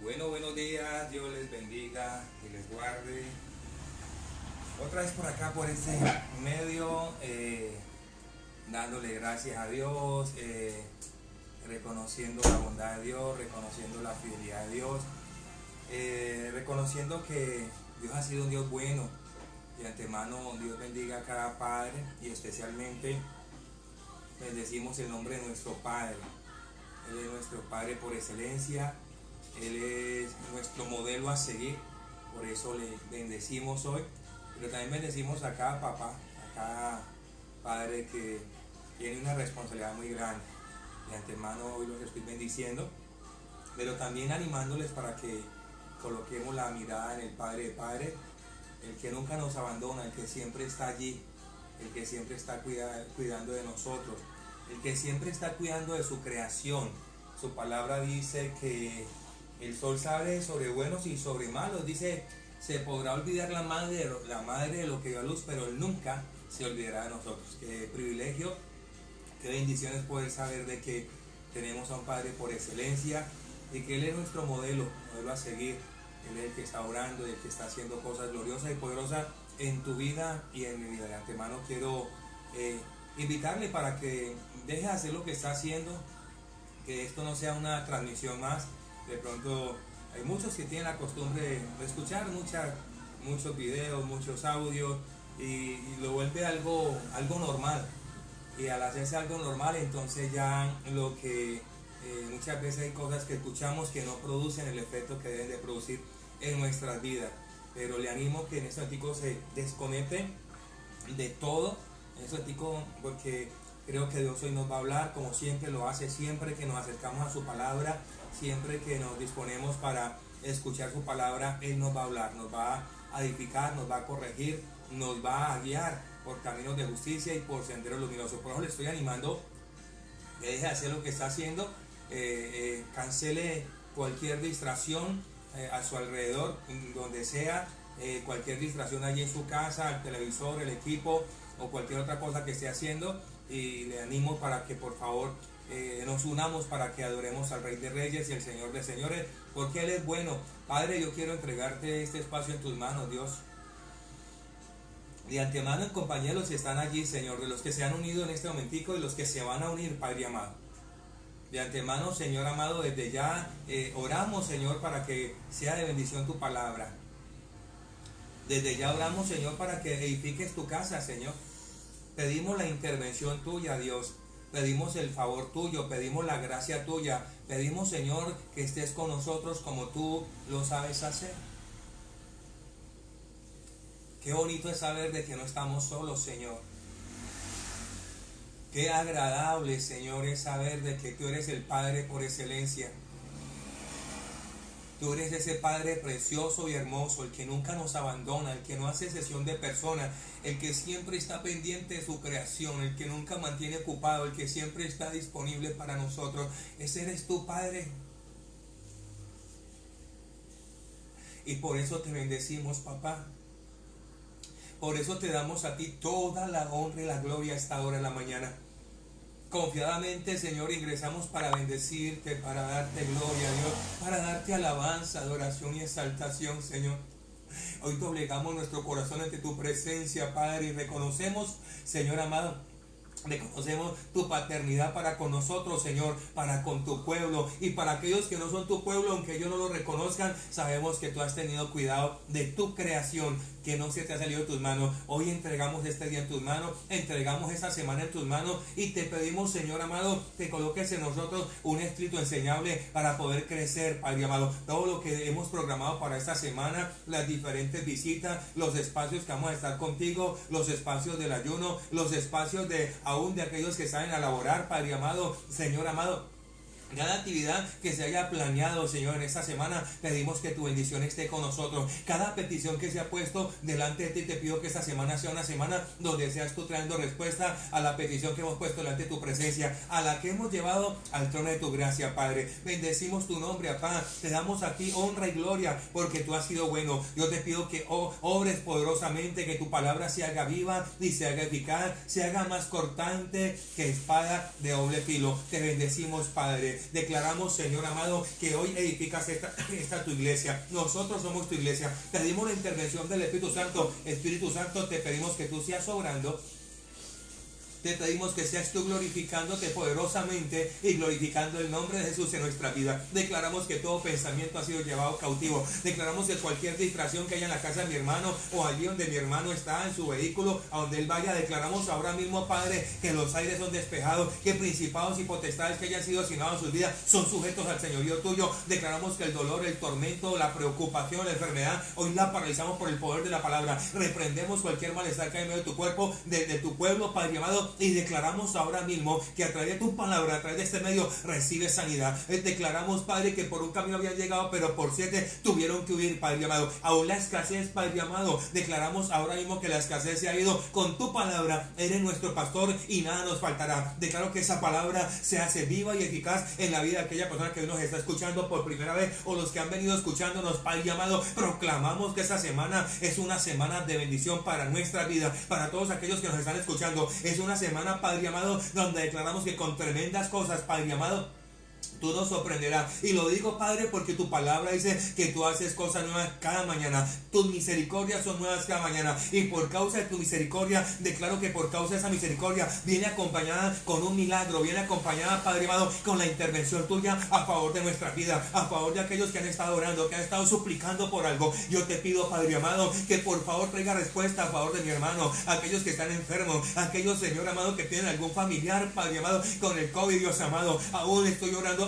Buenos días, Dios les bendiga, que les guarde. Otra vez por acá, por este medio, dándole gracias a Dios, reconociendo la bondad de Dios, reconociendo la fidelidad de Dios, reconociendo que Dios ha sido un Dios bueno. De antemano, Dios bendiga a cada padre y especialmente bendecimos el nombre de nuestro Padre. Él es nuestro Padre por excelencia. Él es nuestro modelo a seguir, por eso le bendecimos hoy, pero también bendecimos a cada papá, a cada padre que tiene una responsabilidad muy grande. De antemano hoy los estoy bendiciendo, pero también animándoles para que coloquemos la mirada en el Padre de Padres, el que nunca nos abandona, el que siempre está allí, el que siempre está cuidando de nosotros, el que siempre está cuidando de su creación. Su palabra dice que el sol sale sobre buenos y sobre malos. Dice, se podrá olvidar la madre de lo que dio a luz, pero él nunca se olvidará de nosotros. Qué privilegio, qué bendición es poder saber de que tenemos a un Padre por excelencia y que Él es nuestro modelo a seguir. Él es el que está orando, el que está haciendo cosas gloriosas y poderosas en tu vida y en mi vida. De antemano quiero invitarle para que deje de hacer lo que está haciendo, que esto no sea una transmisión más. De pronto hay muchos que tienen la costumbre de escuchar muchos videos, muchos audios y lo vuelve algo normal. Y al hacerse algo normal, entonces ya lo que muchas veces hay cosas que escuchamos que no producen el efecto que deben de producir en nuestras vidas. Pero le animo que en este momento se desconecte de todo, en este momento, porque creo que Dios hoy nos va a hablar como siempre lo hace, siempre que nos acercamos a su palabra, siempre que nos disponemos para escuchar su palabra, Él nos va a hablar, nos va a edificar, nos va a corregir, nos va a guiar por caminos de justicia y por senderos luminosos. Por eso le estoy animando que deje de hacer lo que está haciendo, cancele cualquier distracción a su alrededor, donde sea, cualquier distracción allí en su casa, el televisor, el equipo o cualquier otra cosa que esté haciendo, y le animo para que por favor nos unamos para que adoremos al Rey de Reyes y al Señor de Señores, porque Él es bueno. Padre, yo quiero entregarte este espacio en tus manos, Dios. De antemano, en compañía de los que están allí, Señor, de los que se han unido en este momentico y los que se van a unir, Padre amado. De antemano, Señor amado, desde ya oramos, Señor, para que sea de bendición tu palabra. Desde ya oramos, Señor, para que edifiques tu casa, Señor. Pedimos la intervención tuya, Dios. Pedimos el favor tuyo, pedimos la gracia tuya. Pedimos, Señor, que estés con nosotros como tú lo sabes hacer. Qué bonito es saber de que no estamos solos, Señor. Qué agradable, Señor, es saber de que tú eres el Padre por excelencia. Tú eres ese Padre precioso y hermoso, el que nunca nos abandona, el que no hace cesión de personas, el que siempre está pendiente de su creación, el que nunca mantiene ocupado, el que siempre está disponible para nosotros. Ese eres tu Padre. Y por eso te bendecimos, papá. Por eso te damos a ti toda la honra y la gloria a esta hora de la mañana. Confiadamente, Señor, ingresamos para bendecirte, para darte gloria, Dios, para darte alabanza, adoración y exaltación, Señor. Hoy doblegamos nuestro corazón ante tu presencia, Padre, y reconocemos, Señor amado, reconocemos tu paternidad para con nosotros, Señor, para con tu pueblo, y para aquellos que no son tu pueblo, aunque ellos no lo reconozcan, sabemos que tú has tenido cuidado de tu creación, que no se te ha salido de tus manos. Hoy entregamos este día en tus manos, entregamos esta semana en tus manos, y te pedimos, Señor amado, que coloques en nosotros un espíritu enseñable para poder crecer, Padre amado. Todo lo que hemos programado para esta semana, las diferentes visitas, los espacios que vamos a estar contigo, los espacios del ayuno, los espacios de aún de aquellos que salen a laborar, Padre amado, Señor amado. Cada actividad que se haya planeado, Señor, en esta semana, pedimos que tu bendición esté con nosotros. Cada petición que se ha puesto delante de ti, te pido que esta semana sea una semana donde seas tú trayendo respuesta a la petición que hemos puesto delante de tu presencia, a la que hemos llevado al trono de tu gracia, Padre. Bendecimos tu nombre, papá. Te damos a ti honra y gloria porque tú has sido bueno. Yo te pido que obres poderosamente, que tu palabra se haga viva y se haga eficaz, se haga más cortante que espada de doble filo. Te bendecimos, Padre. Padre. Declaramos, Señor amado, que hoy edificas esta tu iglesia. Nosotros somos tu iglesia. Pedimos la intervención del Espíritu Santo. Espíritu Santo, te pedimos que tú seas obrando. Te pedimos que seas tú glorificándote poderosamente y glorificando el nombre de Jesús en nuestra vida. Declaramos que todo pensamiento ha sido llevado cautivo. Declaramos que cualquier distracción que haya en la casa de mi hermano o allí donde mi hermano está en su vehículo, a donde él vaya, declaramos ahora mismo, Padre, que los aires son despejados, que principados y potestades que hayan sido asignados en sus vidas son sujetos al señorío tuyo. Declaramos que el dolor, el tormento, la preocupación, la enfermedad, hoy la paralizamos por el poder de la palabra. Reprendemos cualquier malestar que hay en medio de tu cuerpo, de tu pueblo, Padre amado, y declaramos ahora mismo que a través de tu palabra, a través de este medio, recibe sanidad. Declaramos, Padre, que por un camino habían llegado, pero por 7 tuvieron que huir, Padre amado. Aún la escasez, Padre amado, declaramos ahora mismo que la escasez se ha ido. Con tu palabra eres nuestro pastor y nada nos faltará. Declaro que esa palabra se hace viva y eficaz en la vida de aquella persona que hoy nos está escuchando por primera vez, o los que han venido escuchándonos, Padre amado. Proclamamos que esta semana es una semana de bendición para nuestra vida, para todos aquellos que nos están escuchando. Es una semana, Padre amado, donde declaramos que con tremendas cosas, Padre amado, tú nos sorprenderás. Y lo digo, Padre, porque tu palabra dice que tú haces cosas nuevas cada mañana. Tus misericordias son nuevas cada mañana. Y por causa de tu misericordia, declaro que por causa de esa misericordia viene acompañada con un milagro. Viene acompañada, Padre amado, con la intervención tuya a favor de nuestra vida, a favor de aquellos que han estado orando, que han estado suplicando por algo. Yo te pido, Padre amado, que por favor traiga respuesta a favor de mi hermano, aquellos que están enfermos, aquellos, Señor amado, que tienen algún familiar, Padre amado, con el COVID, Dios amado. Aún estoy orando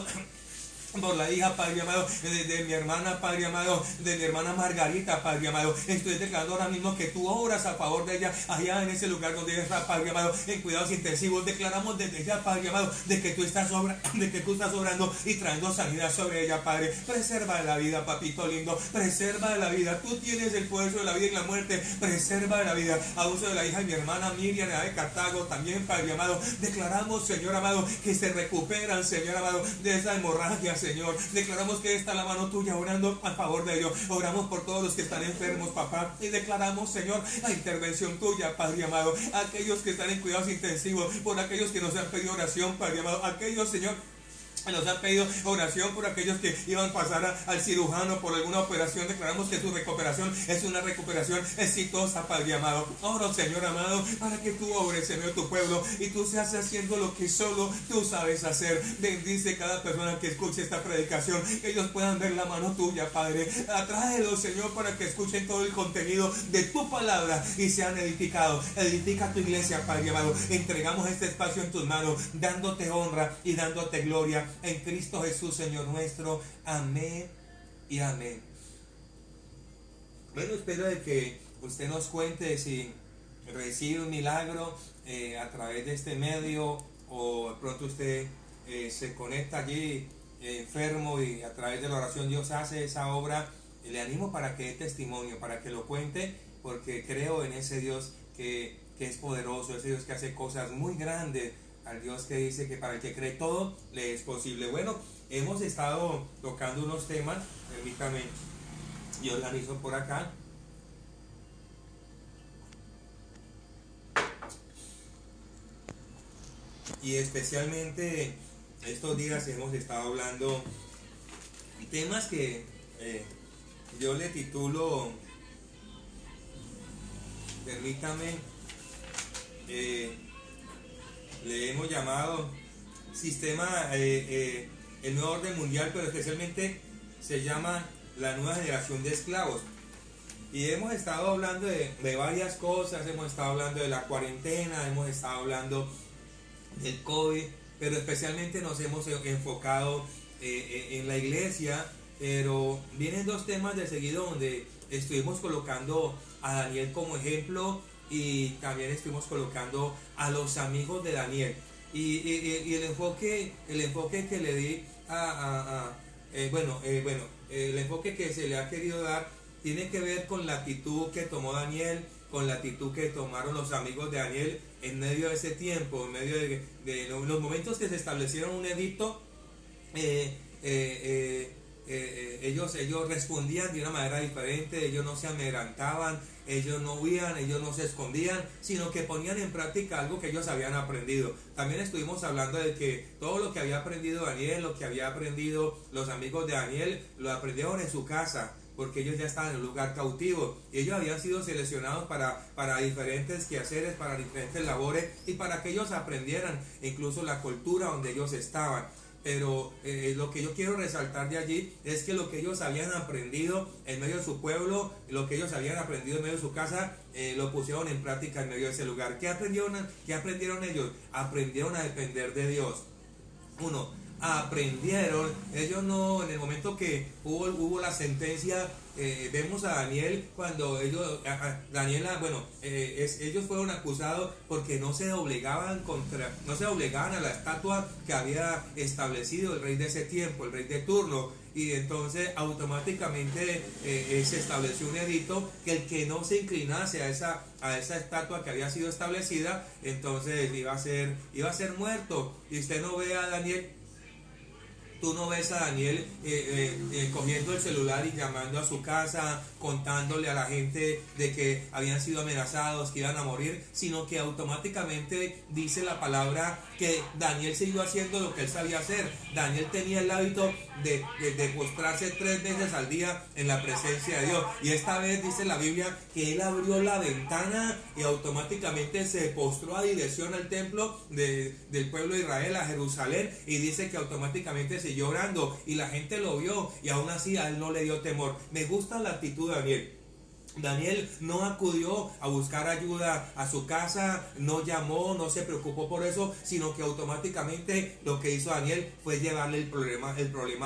por la hija, Padre amado, de mi hermana, Padre amado, de mi hermana Margarita, Padre amado. Estoy declarando ahora mismo que tú obras a favor de ella, allá en ese lugar donde ella está, Padre amado, en cuidados intensivos. Declaramos desde ya, Padre amado, de que tú estás obrando y trayendo sanidad sobre ella, Padre. Preserva la vida, papito lindo, preserva la vida. Tú tienes el poder sobre la vida y la muerte. Preserva la vida. A uso de la hija de mi hermana Miriam de Cartago, también, Padre amado. Declaramos, Señor amado, que se recuperan, Señor amado, de esa hemorragia, Señor. Declaramos que está la mano tuya orando a favor de ellos. Oramos por todos los que están enfermos, papá, y declaramos, Señor, la intervención tuya, Padre amado. Aquellos que están en cuidados intensivos, por aquellos que nos han pedido oración, Padre amado. Aquellos, Señor, nos han pedido oración por aquellos que iban a pasar al cirujano por alguna operación. Declaramos que su recuperación es una recuperación exitosa, Padre amado. Oro, Señor amado, para que tú obres, Señor, tu pueblo, y tú seas haciendo lo que solo tú sabes hacer. Bendice cada persona que escuche esta predicación, que ellos puedan ver la mano tuya, Padre. Atráelos, Señor, para que escuchen todo el contenido de tu palabra y sean edificados. Edifica tu iglesia, Padre amado. Entregamos este espacio en tus manos, dándote honra y dándote gloria en Cristo Jesús, Señor nuestro. Amén y amén. Bueno, espero de que usted nos cuente si recibe un milagro a través de este medio, o de pronto usted se conecta allí enfermo y a través de la oración Dios hace esa obra. Le animo para que dé testimonio, para que lo cuente, porque creo en ese Dios que es poderoso, ese Dios que hace cosas muy grandes, al Dios que dice que para el que cree todo le es posible. Bueno, hemos estado tocando unos temas, permítame, yo organizo por acá. Y especialmente estos días hemos estado hablando temas que yo le titulo, permítame, le hemos llamado sistema, el nuevo orden mundial, pero especialmente se llama la nueva generación de esclavos. Y hemos estado hablando de varias cosas, hemos estado hablando de la cuarentena, hemos estado hablando del COVID, pero especialmente nos hemos enfocado en la iglesia. Pero vienen dos temas de seguido donde estuvimos colocando a Daniel como ejemplo, y también estuvimos colocando a los amigos de Daniel. Y el enfoque que le di el enfoque que se le ha querido dar tiene que ver con la actitud que tomó Daniel, con la actitud que tomaron los amigos de Daniel en medio de ese tiempo, en medio de los momentos que se establecieron un edicto. ellos respondían de una manera diferente, ellos no se amedrentaban, ellos no huían, ellos no se escondían, sino que ponían en práctica algo que ellos habían aprendido. También estuvimos hablando de que todo lo que había aprendido Daniel, lo que había aprendido los amigos de Daniel, lo aprendieron en su casa, porque ellos ya estaban en un lugar cautivo. Y ellos habían sido seleccionados para diferentes quehaceres, para diferentes labores y para que ellos aprendieran incluso la cultura donde ellos estaban. Pero lo que yo quiero resaltar de allí es que lo que ellos habían aprendido en medio de su pueblo, lo que ellos habían aprendido en medio de su casa, lo pusieron en práctica en medio de ese lugar. ¿Qué aprendieron ellos? Aprendieron a depender de Dios. Ellos no, en el momento que hubo la sentencia, vemos a Daniel cuando ellos fueron acusados porque no se doblegaban a la estatua que había establecido el rey de ese tiempo, el rey de turno. Y entonces automáticamente se estableció un edicto que el que no se inclinase a esa estatua que había sido establecida, entonces iba a ser muerto. Y usted no ve a Daniel. Tú no ves a Daniel cogiendo el celular y llamando a su casa, contándole a la gente de que habían sido amenazados, que iban a morir, sino que automáticamente dice la palabra que Daniel siguió haciendo lo que él sabía hacer. Daniel tenía el hábito de postrarse 3 veces al día en la presencia de Dios. Y esta vez dice la Biblia que él abrió la ventana y automáticamente se postró a dirección al templo del pueblo de Israel, a Jerusalén, y dice que automáticamente se llorando y la gente lo vio y aún así a él no le dio temor. Me gusta la actitud de Daniel. Daniel no acudió a buscar ayuda a su casa, no llamó, no se preocupó por eso, sino que automáticamente lo que hizo Daniel fue llevarle el problema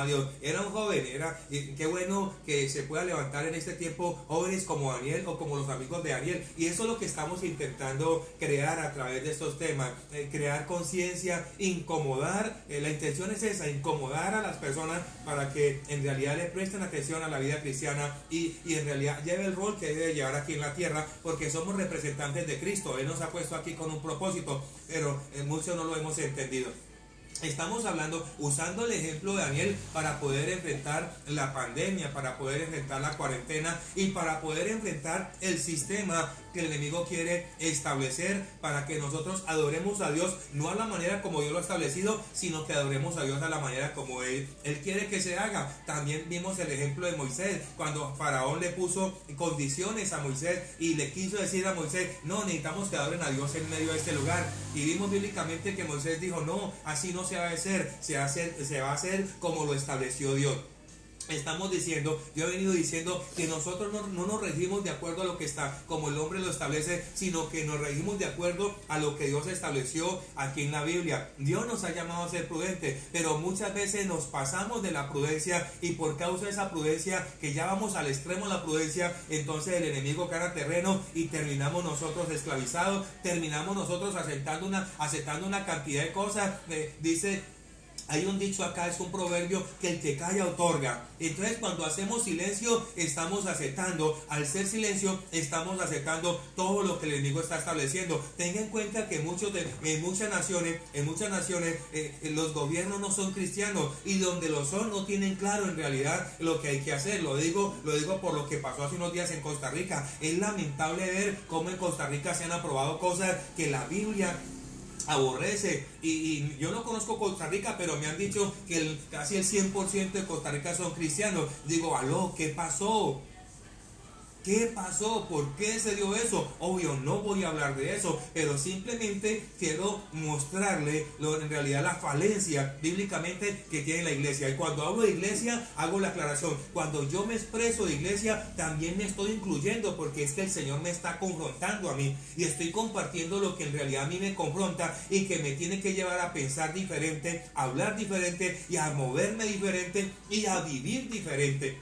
a Dios. Era un joven, qué bueno que se pueda levantar en este tiempo jóvenes como Daniel o como los amigos de Daniel. Y eso es lo que estamos intentando crear a través de estos temas, crear conciencia, incomodar, la intención es esa, incomodar a las personas para que en realidad le presten atención a la vida cristiana y en realidad lleve el rol que debe llevar aquí en la tierra, porque somos representantes de Cristo. Él nos ha puesto aquí con un propósito, pero muchos no lo hemos entendido. Estamos hablando, usando el ejemplo de Daniel para poder enfrentar la pandemia, para poder enfrentar la cuarentena y para poder enfrentar el sistema que el enemigo quiere establecer para que nosotros adoremos a Dios, no a la manera como Dios lo ha establecido, sino que adoremos a Dios a la manera como Él quiere que se haga. También vimos el ejemplo de Moisés, cuando Faraón le puso condiciones a Moisés y le quiso decir a Moisés, no, necesitamos que adoren a Dios en medio de este lugar. Y vimos bíblicamente que Moisés dijo, no, así no se va a hacer, se va a hacer como lo estableció Dios. Estamos diciendo, yo he venido diciendo que nosotros no nos regimos de acuerdo a lo que está, como el hombre lo establece, sino que nos regimos de acuerdo a lo que Dios estableció aquí en la Biblia. Dios nos ha llamado a ser prudentes, pero muchas veces nos pasamos de la prudencia y por causa de esa prudencia, que ya vamos al extremo de la prudencia, entonces el enemigo gana terreno y terminamos nosotros esclavizados, terminamos nosotros aceptando una cantidad de cosas. Hay un dicho acá, es un proverbio, que el que calla otorga. Entonces cuando hacemos silencio estamos aceptando, al ser silencio estamos aceptando todo lo que el enemigo está estableciendo. Tenga en cuenta que en muchas naciones los gobiernos no son cristianos, y donde lo son no tienen claro en realidad lo que hay que hacer. Lo digo por lo que pasó hace unos días en Costa Rica. Es lamentable ver cómo en Costa Rica se han aprobado cosas que la Biblia aborrece, y yo no conozco Costa Rica, pero me han dicho que casi el 100% de Costa Rica son cristianos. Digo, aló, ¿qué pasó? ¿Qué pasó? ¿Por qué se dio eso? Obvio, no voy a hablar de eso, pero simplemente quiero mostrarle en realidad la falencia bíblicamente que tiene la iglesia. Y cuando hablo de iglesia, hago la aclaración. Cuando yo me expreso de iglesia, también me estoy incluyendo, porque es que el Señor me está confrontando a mí y estoy compartiendo lo que en realidad a mí me confronta y que me tiene que llevar a pensar diferente, a hablar diferente y a moverme diferente y a vivir diferente.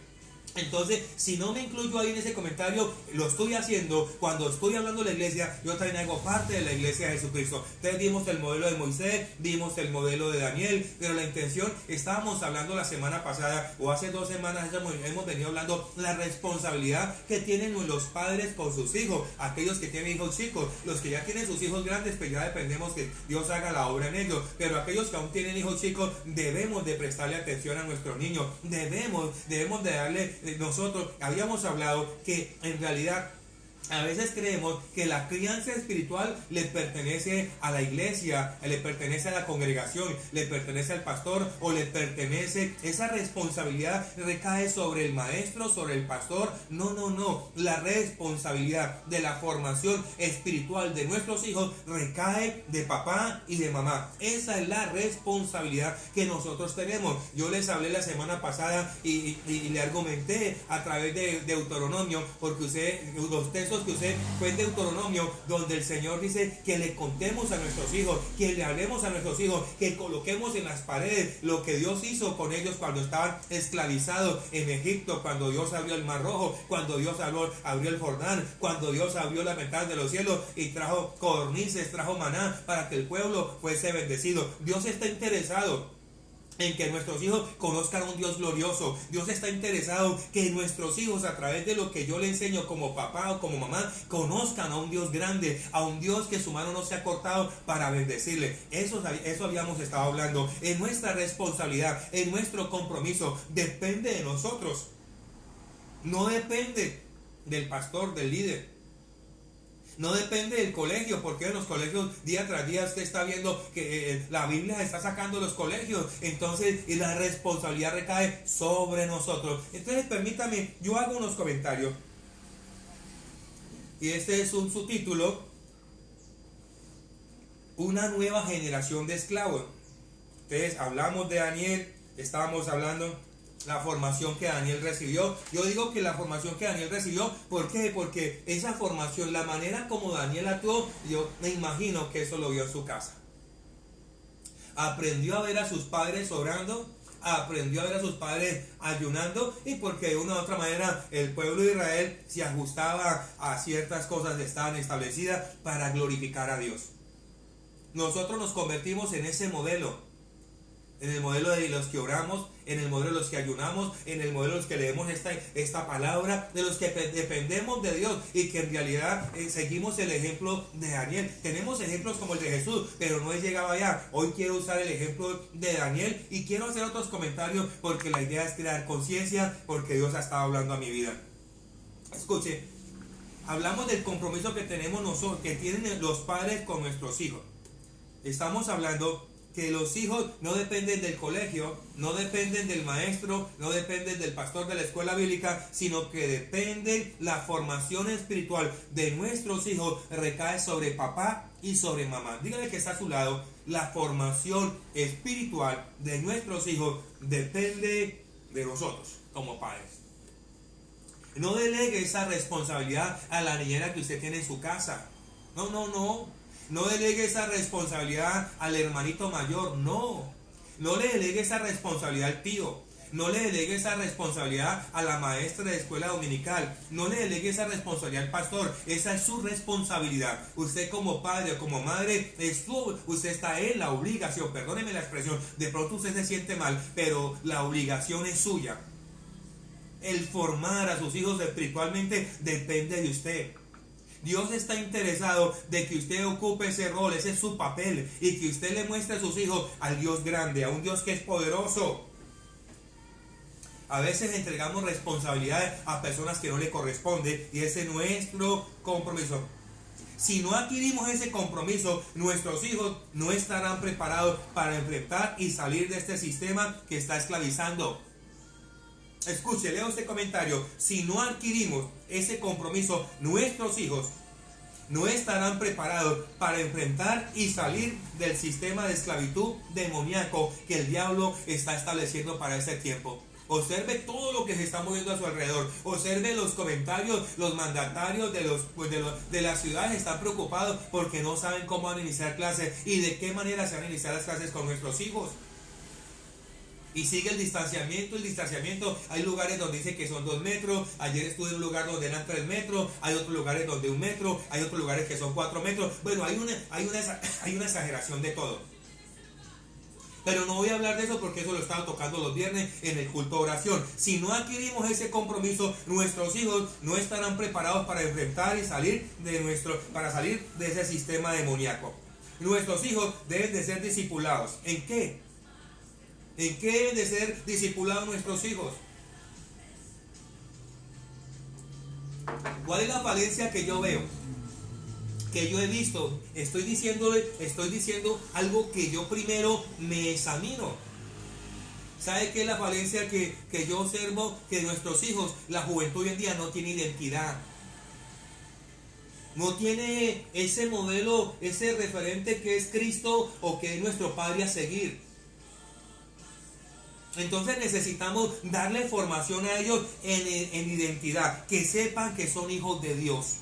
Entonces, si no me incluyo ahí en ese comentario, lo estoy haciendo cuando estoy hablando de la iglesia, yo también hago parte de la iglesia de Jesucristo. Entonces vimos el modelo de Moisés, vimos el modelo de Daniel, pero la intención, estábamos hablando la semana pasada o hace 2 semanas, hemos venido hablando la responsabilidad que tienen los padres con sus hijos, aquellos que tienen hijos chicos, los que ya tienen sus hijos grandes, pues ya dependemos que Dios haga la obra en ellos, pero aquellos que aún tienen hijos chicos, debemos de prestarle atención a nuestros niños, debemos de darle. Nosotros habíamos hablado que en realidad a veces creemos que la crianza espiritual le pertenece a la iglesia, le pertenece a la congregación, le pertenece al pastor o le pertenece, esa responsabilidad recae sobre el maestro, sobre el pastor. No, la responsabilidad de la formación espiritual de nuestros hijos recae de papá y de mamá. Esa es la responsabilidad que nosotros tenemos. Yo les hablé la semana pasada y le argumenté a través de Deuteronomio, porque los textos que usted fue en Deuteronomio, donde el Señor dice que le contemos a nuestros hijos, que le hablemos a nuestros hijos, que coloquemos en las paredes lo que Dios hizo con ellos cuando estaban esclavizados en Egipto, cuando Dios abrió el Mar Rojo, cuando Dios abrió el Jordán, cuando Dios abrió las ventanas de los cielos y trajo codornices, trajo maná para que el pueblo fuese bendecido. Dios está interesado en que nuestros hijos conozcan a un Dios glorioso. Dios está interesado que nuestros hijos, a través de lo que yo le enseño como papá o como mamá, conozcan a un Dios grande, a un Dios que su mano no se ha cortado para bendecirle. Eso habíamos estado hablando. En nuestra responsabilidad, en nuestro compromiso, depende de nosotros. No depende del pastor, del líder. No depende del colegio, porque en los colegios día tras día usted está viendo que la Biblia está sacando los colegios, entonces la responsabilidad recae sobre nosotros. Entonces permítame, yo hago unos comentarios y este es un subtítulo: una nueva generación de esclavos. Entonces hablamos de Daniel, estábamos hablando la formación que Daniel recibió. Yo digo que la formación que Daniel recibió, ¿por qué? Porque esa formación, la manera como Daniel actuó, yo me imagino que eso lo vio en su casa. Aprendió a ver a sus padres orando, aprendió a ver a sus padres ayunando, y porque de una u otra manera el pueblo de Israel se ajustaba a ciertas cosas que estaban establecidas para glorificar a Dios. Nosotros nos convertimos en ese modelo. En el modelo de los que oramos, en el modelo de los que ayunamos, en el modelo de los que leemos esta palabra, de los que dependemos de Dios y que en realidad seguimos el ejemplo de Daniel. Tenemos ejemplos como el de Jesús, pero no he llegado allá. Hoy quiero usar el ejemplo de Daniel y quiero hacer otros comentarios porque la idea es crear conciencia, porque Dios ha estado hablando a mi vida. Escuche, hablamos del compromiso que tenemos nosotros, que tienen los padres con nuestros hijos. Estamos hablando que los hijos no dependen del colegio, no dependen del maestro, no dependen del pastor de la escuela bíblica, sino que depende la formación espiritual de nuestros hijos, recae sobre papá y sobre mamá. Dígale que está a su lado: la formación espiritual de nuestros hijos depende de nosotros como padres. No delegue esa responsabilidad a la niñera que usted tiene en su casa. No delegue esa responsabilidad al hermanito mayor, no le delegue esa responsabilidad al tío, no le delegue esa responsabilidad a la maestra de escuela dominical, no le delegue esa responsabilidad al pastor. Esa es su responsabilidad. Usted como padre o como madre, usted está en la obligación, perdóneme la expresión, de pronto usted se siente mal, pero la obligación es suya. El formar a sus hijos espiritualmente depende de usted. Dios está interesado de que usted ocupe ese rol, ese es su papel, y que usted le muestre a sus hijos al Dios grande, a un Dios que es poderoso. A veces entregamos responsabilidades a personas que no le corresponde y ese es nuestro compromiso. Si no adquirimos ese compromiso, nuestros hijos no estarán preparados para enfrentar y salir de este sistema que está esclavizando. Escuche, leo este comentario: si no adquirimos ese compromiso, nuestros hijos no estarán preparados para enfrentar y salir del sistema de esclavitud demoníaco que el diablo está estableciendo para este tiempo. Observe todo lo que se está moviendo a su alrededor. Observe los comentarios. Los mandatarios de las ciudades están preocupados porque no saben cómo van a iniciar clases y de qué manera se van a iniciar las clases con nuestros hijos. Y sigue el distanciamiento. Hay lugares donde dice que son 2 metros. Ayer estuve en un lugar donde eran 3 metros. Hay otros lugares donde 1 metro. Hay otros lugares que son 4 metros. Bueno, hay una exageración de todo. Pero no voy a hablar de eso porque eso lo estaba tocando los viernes en el culto de oración. Si no adquirimos ese compromiso, nuestros hijos no estarán preparados para enfrentar y salir de ese sistema demoníaco. Nuestros hijos deben de ser discipulados. ¿En qué? ¿En qué deben de ser discipulados nuestros hijos? ¿Cuál es la falencia que yo veo? Que yo he visto. Estoy diciendo algo que yo primero me examino. ¿Sabe qué es la falencia que yo observo? Que nuestros hijos, la juventud hoy en día no tiene identidad. No tiene ese modelo, ese referente que es Cristo o que es nuestro Padre a seguir. Entonces necesitamos darle formación a ellos en identidad. Que sepan que son hijos de Dios.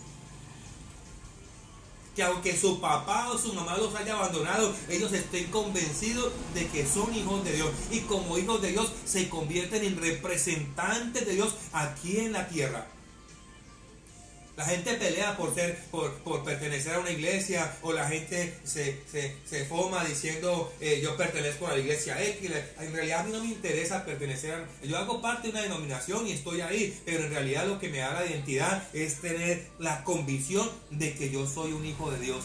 Que aunque su papá o su mamá los haya abandonado, ellos estén convencidos de que son hijos de Dios. Y como hijos de Dios se convierten en representantes de Dios aquí en la tierra. La gente pelea por pertenecer a una iglesia, o la gente se foma diciendo yo pertenezco a la iglesia X. En realidad a mí no me interesa pertenecer yo hago parte de una denominación y estoy ahí, pero en realidad lo que me da la identidad es tener la convicción de que yo soy un hijo de Dios.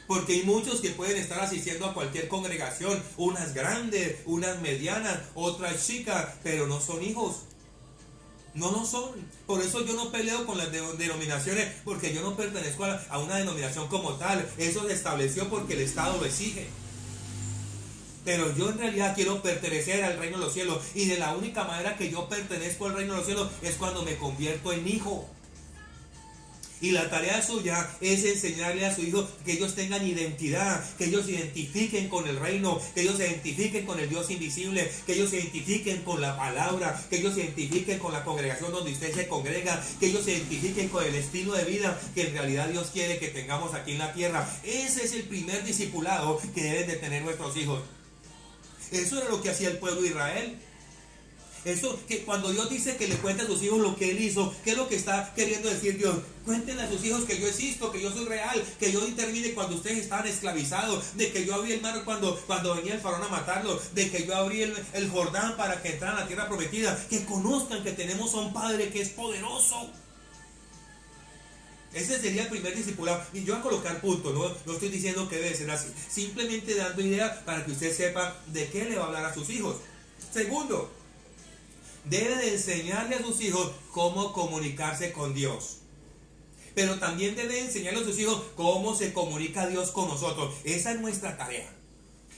Porque hay muchos que pueden estar asistiendo a cualquier congregación, unas grandes, unas medianas, otras chicas, pero no son hijos. No lo son. Por eso yo no peleo con las denominaciones, porque yo no pertenezco a una denominación como tal. Eso se estableció porque el Estado lo exige. Pero yo en realidad quiero pertenecer al reino de los cielos. Y de la única manera que yo pertenezco al reino de los cielos es cuando me convierto en hijo. Y la tarea suya es enseñarle a su hijo que ellos tengan identidad, que ellos se identifiquen con el reino, que ellos se identifiquen con el Dios invisible, que ellos se identifiquen con la palabra, que ellos se identifiquen con la congregación donde usted se congrega, que ellos se identifiquen con el estilo de vida que en realidad Dios quiere que tengamos aquí en la tierra. Ese es el primer discipulado que deben de tener nuestros hijos. Eso era lo que hacía el pueblo de Israel. Eso que cuando Dios dice que le cuente a sus hijos lo que Él hizo, ¿qué es lo que está queriendo decir Dios? Cuéntenle a sus hijos que yo existo, que yo soy real, que yo intervine cuando ustedes estaban esclavizados, de que yo abrí el mar cuando venía el faraón a matarlos, de que yo abrí el Jordán para que entraran a la tierra prometida, que conozcan que tenemos a un Padre que es poderoso. Ese sería el primer discipulado. Y yo voy a colocar puntos, no estoy diciendo que debe ser así, simplemente dando ideas para que usted sepa de qué le va a hablar a sus hijos. Segundo, debe de enseñarle a sus hijos cómo comunicarse con Dios. Pero también debe enseñarle a sus hijos cómo se comunica Dios con nosotros. Esa es nuestra tarea.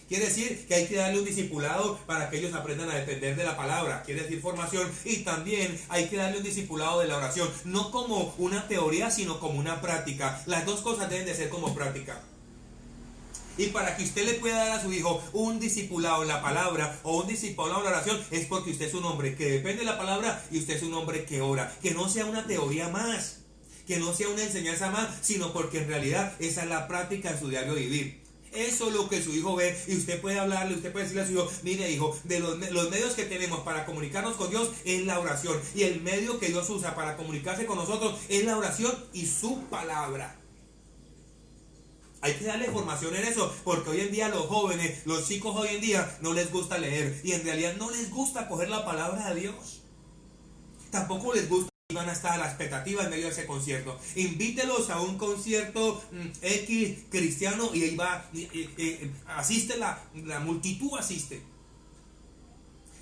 Quiere decir que hay que darle un discipulado para que ellos aprendan a depender de la palabra. Quiere decir formación. Y también hay que darle un discipulado de la oración. No como una teoría, sino como una práctica. Las dos cosas deben de ser como práctica. Y para que usted le pueda dar a su hijo un discipulado en la palabra o un discipulado en la oración, es porque usted es un hombre que depende de la palabra y usted es un hombre que ora. Que no sea una teoría más, que no sea una enseñanza más, sino porque en realidad esa es la práctica en su diario vivir. Eso es lo que su hijo ve, y usted puede hablarle, usted puede decirle a su hijo: mire hijo, de los medios que tenemos para comunicarnos con Dios es la oración, y el medio que Dios usa para comunicarse con nosotros es la oración y su palabra. Hay que darle formación en eso, porque hoy en día los jóvenes, los chicos hoy en día no les gusta leer, y en realidad no les gusta coger la palabra de Dios. Tampoco les gusta. Van a estar a la expectativa en medio de ese concierto. Invítelos a un concierto X cristiano y ahí va, asiste la multitud, asiste.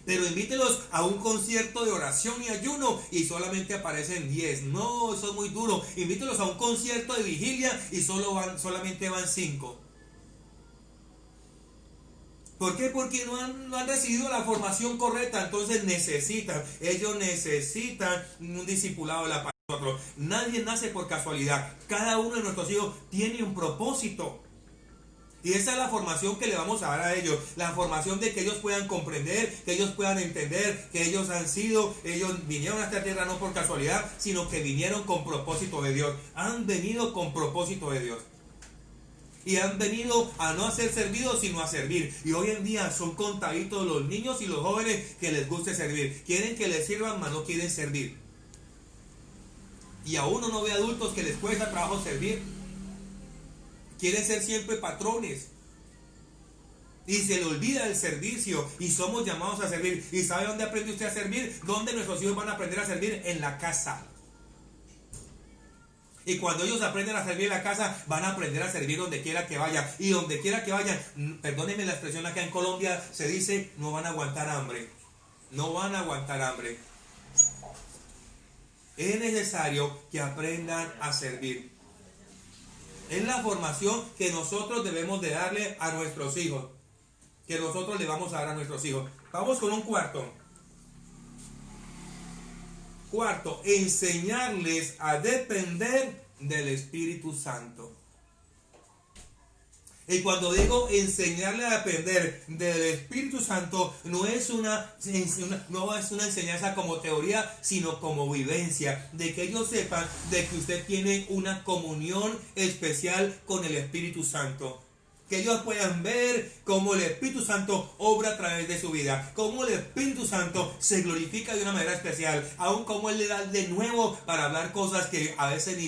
Pero invítelos a un concierto de oración y ayuno y solamente aparecen 10. No, eso es muy duro. Invítelos a un concierto de vigilia y solamente van 5. ¿Por qué? Porque no han recibido la formación correcta. Entonces ellos necesitan un discipulado de la palabra. Nadie nace por casualidad. Cada uno de nuestros hijos tiene un propósito. Y esa es la formación que le vamos a dar a ellos. La formación de que ellos puedan comprender, que ellos puedan entender que ellos vinieron a esta tierra no por casualidad, sino que vinieron con propósito de Dios. Han venido con propósito de Dios. Y han venido a no a ser servidos, sino a servir. Y hoy en día son contaditos los niños y los jóvenes que les guste servir. Quieren que les sirvan, mas no quieren servir. Y aún uno ve adultos que les cuesta trabajo servir. Quieren ser siempre patrones. Y se le olvida el servicio. Y somos llamados a servir. ¿Y sabe dónde aprende usted a servir? ¿Dónde nuestros hijos van a aprender a servir? En la casa. Y cuando ellos aprenden a servir en la casa, van a aprender a servir donde quiera que vayan. Y donde quiera que vayan, perdónenme la expresión, acá en Colombia se dice, no van a aguantar hambre. No van a aguantar hambre. Es necesario que aprendan a servir. Es la formación que nosotros debemos de darle a nuestros hijos. Que nosotros le vamos a dar a nuestros hijos. Vamos con un cuarto. Cuarto, enseñarles a depender del Espíritu Santo. Y cuando digo enseñarles a depender del Espíritu Santo, no es una enseñanza como teoría, sino como vivencia. De que ellos sepan de que usted tiene una comunión especial con el Espíritu Santo. Que ellos puedan ver cómo el Espíritu Santo obra a través de su vida, cómo el Espíritu Santo se glorifica de una manera especial, aun como Él le da de nuevo para hablar cosas que a veces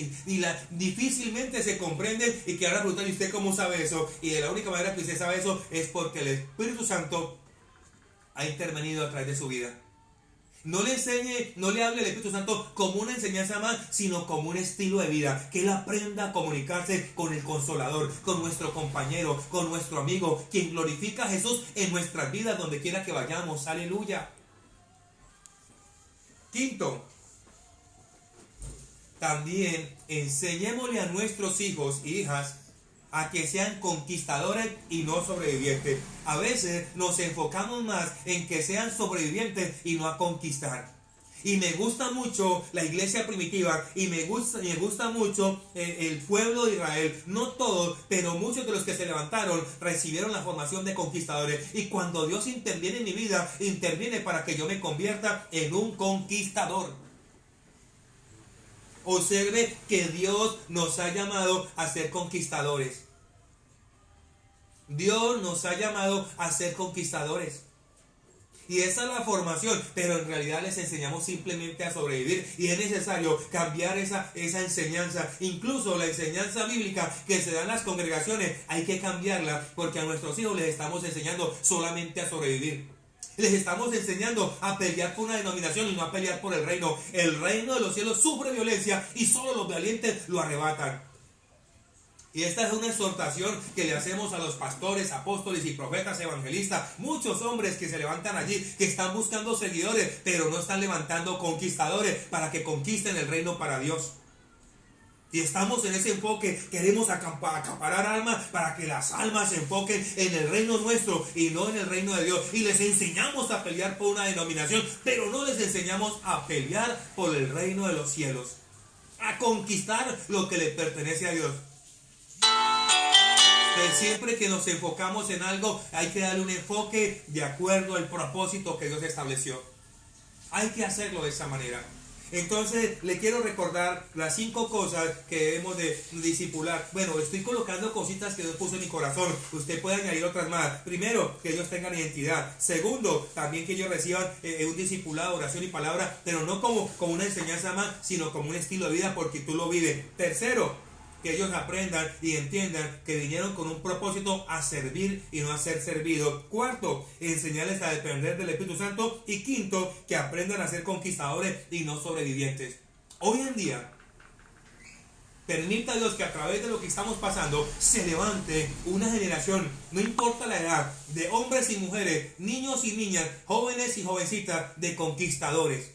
difícilmente se comprenden, y que ahora preguntan, ¿y usted cómo sabe eso? Y de la única manera que usted sabe eso es porque el Espíritu Santo ha intervenido a través de su vida. No le enseñe, no le hable al Espíritu Santo como una enseñanza más, sino como un estilo de vida. Que Él aprenda a comunicarse con el Consolador, con nuestro compañero, con nuestro amigo, quien glorifica a Jesús en nuestras vidas donde quiera que vayamos. Aleluya. Quinto, también enseñémosle a nuestros hijos e hijas a que sean conquistadores y no sobrevivientes. A veces nos enfocamos más en que sean sobrevivientes y no a conquistar. Y me gusta mucho la iglesia primitiva, y me gusta mucho el pueblo de Israel. No todos, pero muchos de los que se levantaron recibieron la formación de conquistadores. Y cuando Dios interviene en mi vida, interviene para que yo me convierta en un conquistador. Observe que Dios nos ha llamado a ser conquistadores. Dios nos ha llamado a ser conquistadores. Y esa es la formación, pero en realidad les enseñamos simplemente a sobrevivir. Y es necesario cambiar esa enseñanza. Incluso la enseñanza bíblica que se da en las congregaciones, hay que cambiarla, porque a nuestros hijos les estamos enseñando solamente a sobrevivir. Les estamos enseñando a pelear por una denominación y no a pelear por el reino. El reino de los cielos sufre violencia y solo los valientes lo arrebatan. Y esta es una exhortación que le hacemos a los pastores, apóstoles y profetas, evangelistas. Muchos hombres que se levantan allí, que están buscando seguidores, pero no están levantando conquistadores para que conquisten el reino para Dios. Y estamos en ese enfoque, queremos acaparar almas para que las almas se enfoquen en el reino nuestro y no en el reino de Dios. Y les enseñamos a pelear por una denominación, pero no les enseñamos a pelear por el reino de los cielos, a conquistar lo que le pertenece a Dios. Siempre que nos enfocamos en algo, hay que darle un enfoque de acuerdo al propósito que Dios estableció. Hay que hacerlo de esa manera. Entonces, le quiero recordar las 5 cosas que debemos de discipular. Bueno, estoy colocando cositas que Dios puso en mi corazón. Usted puede añadir otras más. Primero, que ellos tengan identidad. Segundo, también que ellos reciban un discipulado, oración y palabra, pero no como una enseñanza más, sino como un estilo de vida, porque tú lo vives. Tercero, que ellos aprendan y entiendan que vinieron con un propósito a servir y no a ser servidos. Cuarto, enseñarles a depender del Espíritu Santo. Y quinto, que aprendan a ser conquistadores y no sobrevivientes. Hoy en día, permita Dios que a través de lo que estamos pasando se levante una generación, no importa la edad, de hombres y mujeres, niños y niñas, jóvenes y jovencitas, de conquistadores.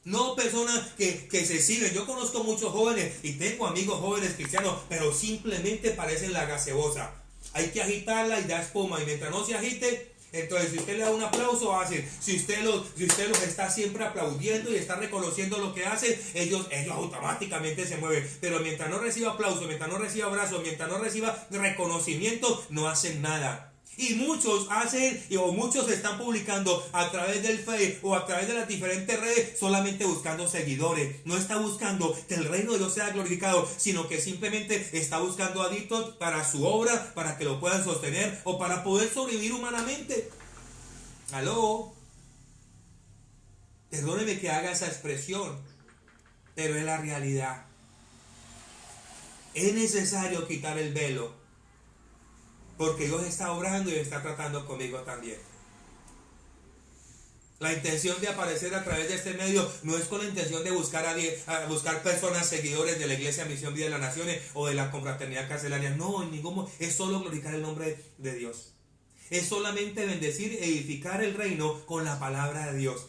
No personas que se sirven. Yo conozco muchos jóvenes y tengo amigos jóvenes cristianos, pero simplemente parecen la gaseosa. Hay que agitarla y da espuma, y mientras no se agite, entonces si usted le da un aplauso, hacen. Si usted los está siempre aplaudiendo y está reconociendo lo que hacen, ellos automáticamente se mueven. Pero mientras no reciba aplauso, mientras no reciba abrazo, mientras no reciba reconocimiento, no hacen nada. Y muchos hacen, o muchos están publicando a través del Facebook o a través de las diferentes redes, solamente buscando seguidores. No está buscando que el reino de Dios sea glorificado, sino que simplemente está buscando adictos para su obra, para que lo puedan sostener o para poder sobrevivir humanamente. Aló. Perdóneme que haga esa expresión, pero es la realidad. Es necesario quitar el velo, porque Dios está obrando y está tratando conmigo también. La intención de aparecer a través de este medio no es con la intención de buscar personas, seguidores de la Iglesia Misión Vida de las Naciones o de la Confraternidad Carcelaria. No, en ningún momento. Es solo glorificar el nombre de Dios. Es solamente bendecir, edificar el reino con la palabra de Dios.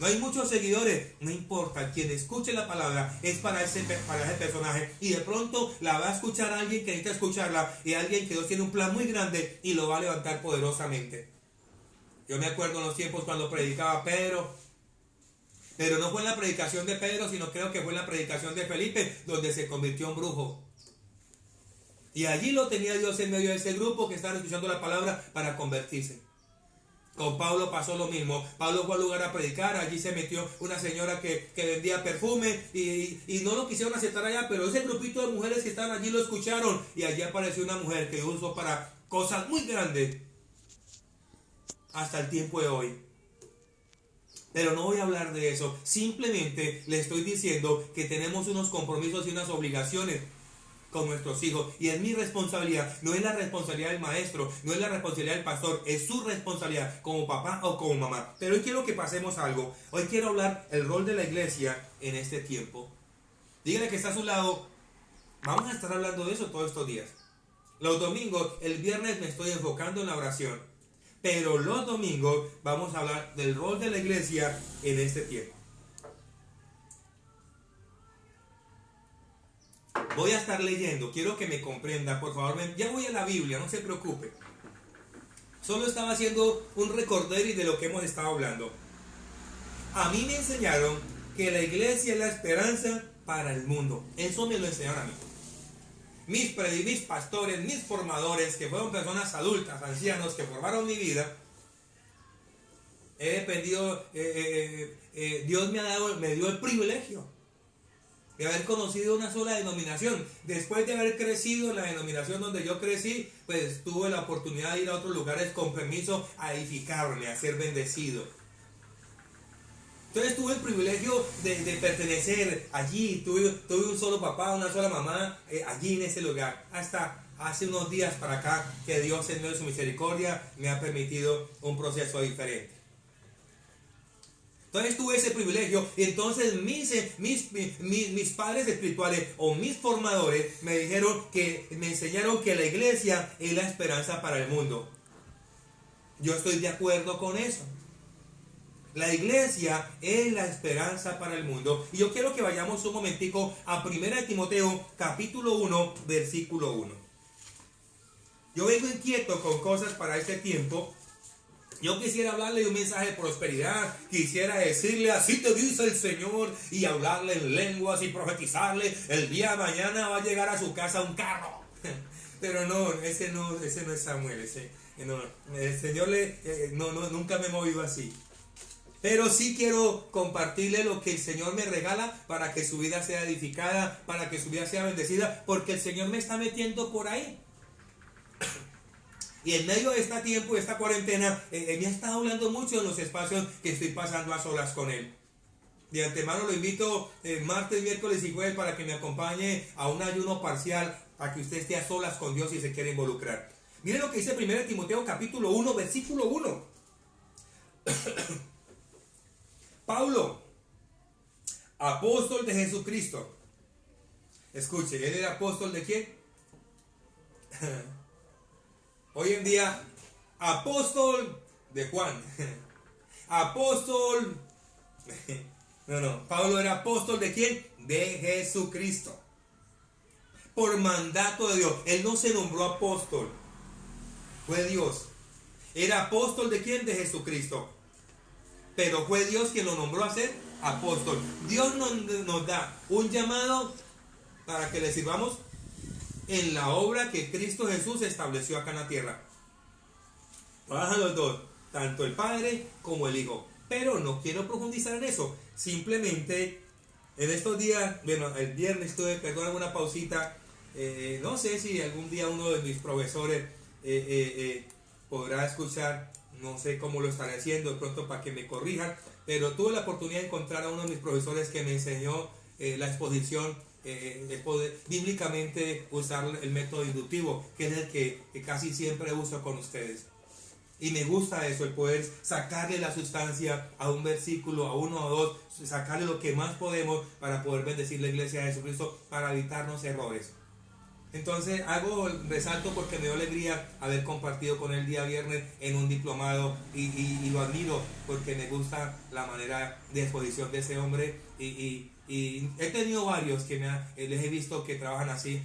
No hay muchos seguidores, no importa, quien escuche la palabra es para ese personaje, y de pronto la va a escuchar alguien que necesita escucharla, y alguien que Dios tiene un plan muy grande y lo va a levantar poderosamente. Yo me acuerdo en los tiempos cuando predicaba Pedro, pero no fue en la predicación de Pedro, sino creo que fue en la predicación de Felipe, donde se convirtió en brujo. Y allí lo tenía Dios en medio de ese grupo que estaba escuchando la palabra para convertirse. Con Pablo pasó lo mismo. Pablo fue al lugar a predicar, allí se metió una señora que vendía perfume y no lo quisieron aceptar allá, pero ese grupito de mujeres que estaban allí lo escucharon, y allí apareció una mujer que Dios usó para cosas muy grandes hasta el tiempo de hoy. Pero no voy a hablar de eso, simplemente le estoy diciendo que tenemos unos compromisos y unas obligaciones con nuestros hijos, y es mi responsabilidad, no es la responsabilidad del maestro, no es la responsabilidad del pastor, es su responsabilidad como papá o como mamá. Pero hoy quiero que pasemos algo. Hoy quiero hablar el rol de la iglesia en este tiempo. Dígale que está a su lado, vamos a estar hablando de eso todos estos días. Los domingos, el viernes me estoy enfocando en la oración, pero los domingos vamos a hablar del rol de la iglesia en este tiempo. Voy a estar leyendo, quiero que me comprenda, por favor. Ya voy a la Biblia, no se preocupe. Solo estaba haciendo un recorderis de lo que hemos estado hablando. A mí me enseñaron que la iglesia es la esperanza para el mundo. Eso me lo enseñaron a mí. Mis pastores, mis formadores, que fueron personas adultas, ancianos, que formaron mi vida. He dependido, Dios me dio el privilegio de haber conocido una sola denominación. Después de haber crecido en la denominación donde yo crecí, pues tuve la oportunidad de ir a otros lugares con permiso a edificarme, a ser bendecido. Entonces tuve el privilegio de pertenecer allí. Tuve un solo papá, una sola mamá, allí en ese lugar. Hasta hace unos días para acá, que Dios en medio de su misericordia me ha permitido un proceso diferente. Entonces tuve ese privilegio, y entonces mis padres espirituales o mis formadores me enseñaron que la iglesia es la esperanza para el mundo. Yo estoy de acuerdo con eso. La iglesia es la esperanza para el mundo. Y yo quiero que vayamos un momentico a 1 Timoteo capítulo 1, versículo 1. Yo vengo inquieto con cosas para este tiempo. Yo quisiera hablarle de un mensaje de prosperidad, quisiera decirle así te dice el Señor, y hablarle en lenguas y profetizarle el día de mañana va a llegar a su casa un carro. Pero no, ese no es Samuel, el Señor nunca me he movido así. Pero sí quiero compartirle lo que el Señor me regala para que su vida sea edificada, para que su vida sea bendecida, porque el Señor me está metiendo por ahí. Y en medio de este tiempo, de esta cuarentena, me ha estado hablando mucho en los espacios que estoy pasando a solas con Él. De antemano lo invito martes, miércoles y jueves para que me acompañe a un ayuno parcial, para que usted esté a solas con Dios y se quiera involucrar. Miren lo que dice 1 Timoteo capítulo 1, versículo 1. Pablo, apóstol de Jesucristo. Escuche, ¿él era apóstol de quién? Hoy en día, apóstol de Juan. Apóstol. No. Pablo era apóstol de quién? De Jesucristo. Por mandato de Dios. Él no se nombró apóstol. Fue Dios. Era apóstol de quién? De Jesucristo. Pero fue Dios quien lo nombró a ser apóstol. Dios nos da un llamado para que le sirvamos en la obra que Cristo Jesús estableció acá en la tierra. Trabajan los dos, tanto el padre como el hijo. Pero no quiero profundizar en eso. Simplemente en estos días, bueno, el viernes tuve, perdón, una pausita. No sé si algún día uno de mis profesores podrá escuchar, no sé cómo lo estaré haciendo, de pronto para que me corrijan, pero tuve la oportunidad de encontrar a uno de mis profesores que me enseñó la exposición, bíblicamente usar el método inductivo, que es el que casi siempre uso con ustedes. Y me gusta eso, el poder sacarle la sustancia a un versículo, a uno o dos, sacarle lo que más podemos para poder bendecir la iglesia de Jesucristo, para evitarnos errores. Entonces resalto porque me dio alegría haber compartido con él el día viernes en un diplomado y lo admiro porque me gusta la manera de exposición de ese hombre y he tenido varios que les he visto que trabajan así,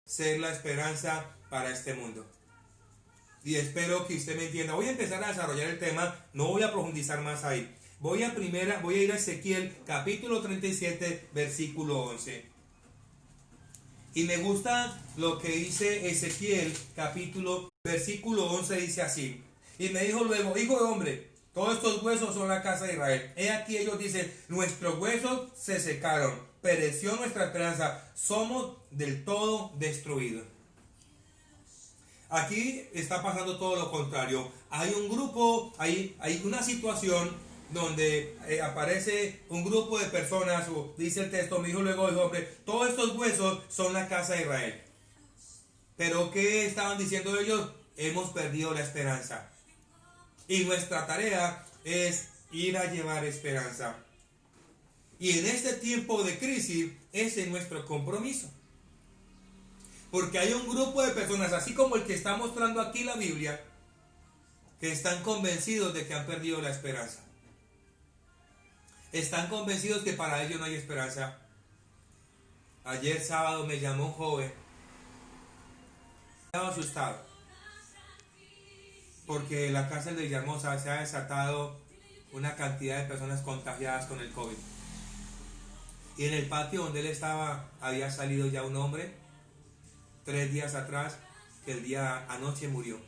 ser la esperanza para este mundo. Y espero que usted me entienda. Voy a empezar a desarrollar el tema, no voy a profundizar más ahí. Voy a ir a Ezequiel capítulo 37 versículo 11. Y me gusta lo que dice Ezequiel versículo 11, dice así. Y me dijo luego, hijo de hombre, todos estos huesos son la casa de Israel. He aquí ellos dicen, nuestros huesos se secaron, pereció nuestra esperanza, somos del todo destruidos. Aquí está pasando todo lo contrario. Hay un grupo, hay una situación donde aparece un grupo de personas, dice el texto, me dijo luego el hombre, todos estos huesos son la casa de Israel. Pero ¿qué estaban diciendo ellos? Hemos perdido la esperanza. Y nuestra tarea es ir a llevar esperanza. Y en este tiempo de crisis, ese es nuestro compromiso. Porque hay un grupo de personas, así como el que está mostrando aquí la Biblia, que están convencidos de que han perdido la esperanza. Están convencidos que para ellos no hay esperanza. Ayer sábado me llamó un joven. Estaba asustado. Porque en la cárcel de Villahermosa se ha desatado una cantidad de personas contagiadas con el COVID. Y en el patio donde él estaba había salido ya un hombre 3 días atrás, que el día anoche murió.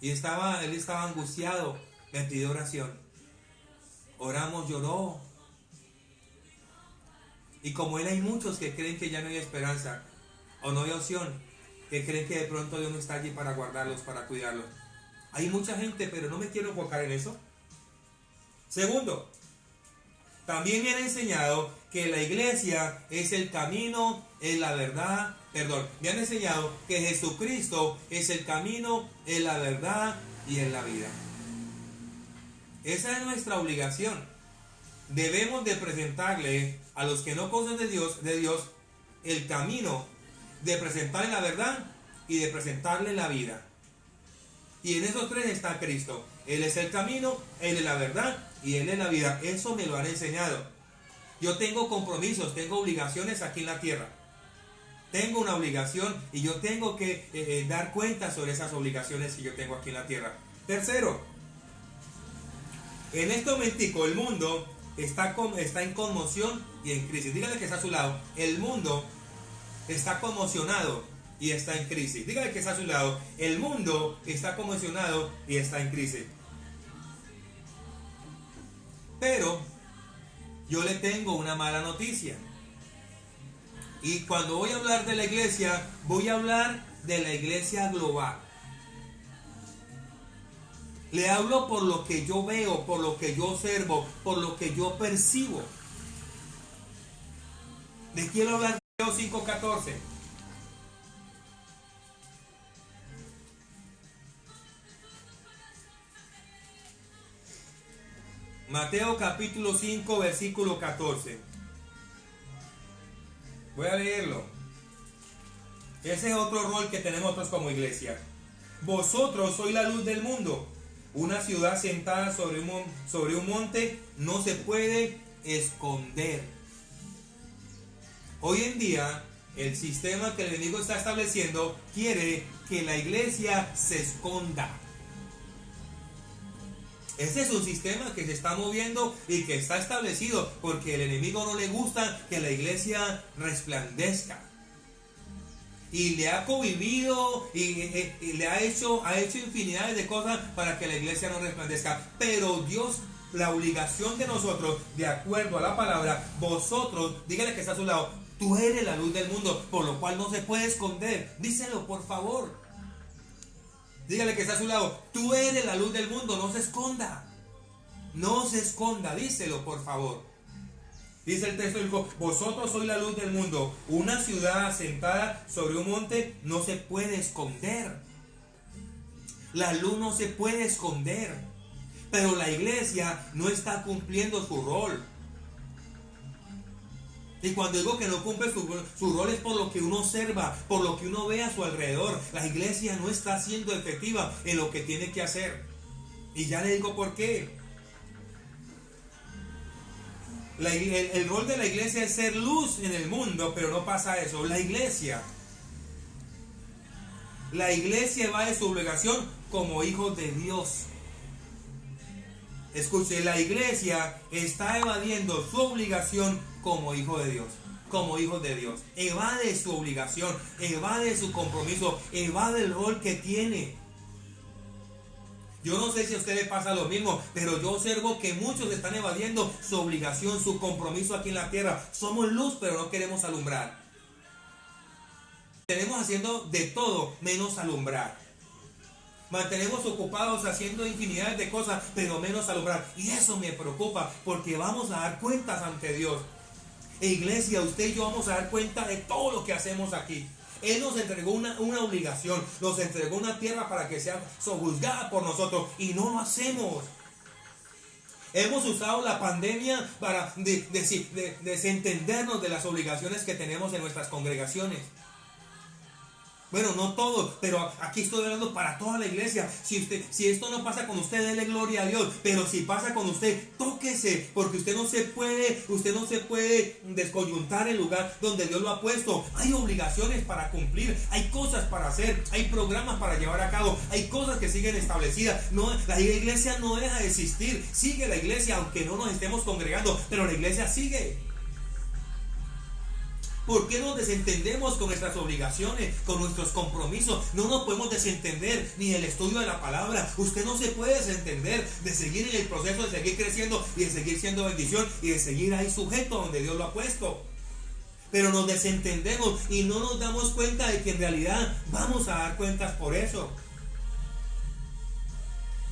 Y él estaba angustiado, me pidió oración. Oramos, lloró. Y como él hay muchos que creen que ya no hay esperanza o no hay opción, que creen que de pronto Dios no está allí para guardarlos, para cuidarlos. Hay mucha gente, pero no me quiero enfocar en eso. Segundo, también me han enseñado que la iglesia es el camino, es la verdad. Me han enseñado que Jesucristo es el camino, es la verdad y es la vida. Esa es nuestra obligación. Debemos de presentarle a los que no conocen de Dios el camino, de presentarle la verdad y de presentarle la vida. Y en esos tres está Cristo. Él es el camino, Él es la verdad y Él es la vida. Eso me lo han enseñado. Yo tengo compromisos, tengo obligaciones aquí en la tierra. Tengo una obligación y yo tengo que dar cuenta sobre esas obligaciones que yo tengo aquí en la tierra. Tercero, en este momentico el mundo está en conmoción y en crisis. Dígale que está a su lado. El mundo está conmocionado y está en crisis. Dígale que está a su lado. El mundo está conmocionado y está en crisis. Pero yo le tengo una mala noticia. Y cuando voy a hablar de la iglesia, voy a hablar de la iglesia global. Le hablo por lo que yo veo, por lo que yo observo, por lo que yo percibo. Les quiero hablar de Mateo 5:14. Mateo capítulo 5, versículo 14. Voy a leerlo. Ese es otro rol que tenemos nosotros como iglesia. Vosotros sois la luz del mundo. Una ciudad sentada sobre un monte no se puede esconder. Hoy en día, el sistema que el enemigo está estableciendo quiere que la iglesia se esconda. Ese es un sistema que se está moviendo y que está establecido porque el enemigo no le gusta que la iglesia resplandezca. y le ha convivido y le ha hecho infinidades de cosas para que la iglesia no resplandezca. Pero Dios, la obligación de nosotros, de acuerdo a la palabra, vosotros, dígale que está a su lado, tú eres la luz del mundo, por lo cual no se puede esconder. Díselo, por favor. Dígale que está a su lado, tú eres la luz del mundo, no se esconda. No se esconda, díselo, por favor. Dice el texto, dijo, vosotros sois la luz del mundo. Una ciudad asentada sobre un monte no se puede esconder. La luz no se puede esconder. Pero la iglesia no está cumpliendo su rol. Y cuando digo que no cumple su rol es por lo que uno observa, por lo que uno ve a su alrededor. La iglesia no está siendo efectiva en lo que tiene que hacer. Y ya le digo por qué. El rol de la iglesia es ser luz en el mundo, pero no pasa eso. La iglesia va de su obligación como hijos de Dios. Escuche, la iglesia está evadiendo su obligación como hijo de Dios. Como hijos de Dios. Evade su obligación, evade su compromiso, evade el rol que tiene. Yo no sé si a usted le pasa lo mismo, pero yo observo que muchos están evadiendo su obligación, su compromiso aquí en la tierra. Somos luz, pero no queremos alumbrar. Tenemos haciendo de todo menos alumbrar. Mantenemos ocupados haciendo infinidad de cosas, pero menos alumbrar. Y eso me preocupa, porque vamos a dar cuentas ante Dios. E iglesia, usted y yo vamos a dar cuenta de todo lo que hacemos aquí. Él nos entregó una obligación, nos entregó una tierra para que sea sojuzgada por nosotros y no lo hacemos. Hemos usado la pandemia para desentendernos de las obligaciones que tenemos en nuestras congregaciones. Bueno, no todos, pero aquí estoy hablando para toda la iglesia. Si esto no pasa con usted, dele gloria a Dios. Pero si pasa con usted, tóquese, porque usted no se puede descoyuntar el lugar donde Dios lo ha puesto. Hay obligaciones para cumplir, hay cosas para hacer, hay programas para llevar a cabo, hay cosas que siguen establecidas. No, la iglesia no deja de existir, sigue la iglesia, aunque no nos estemos congregando, pero la iglesia sigue. ¿Por qué nos desentendemos con nuestras obligaciones, con nuestros compromisos? No nos podemos desentender ni del estudio de la palabra. Usted no se puede desentender de seguir en el proceso, de seguir creciendo y de seguir siendo bendición y de seguir ahí sujeto donde Dios lo ha puesto. Pero nos desentendemos y no nos damos cuenta de que en realidad vamos a dar cuentas por eso.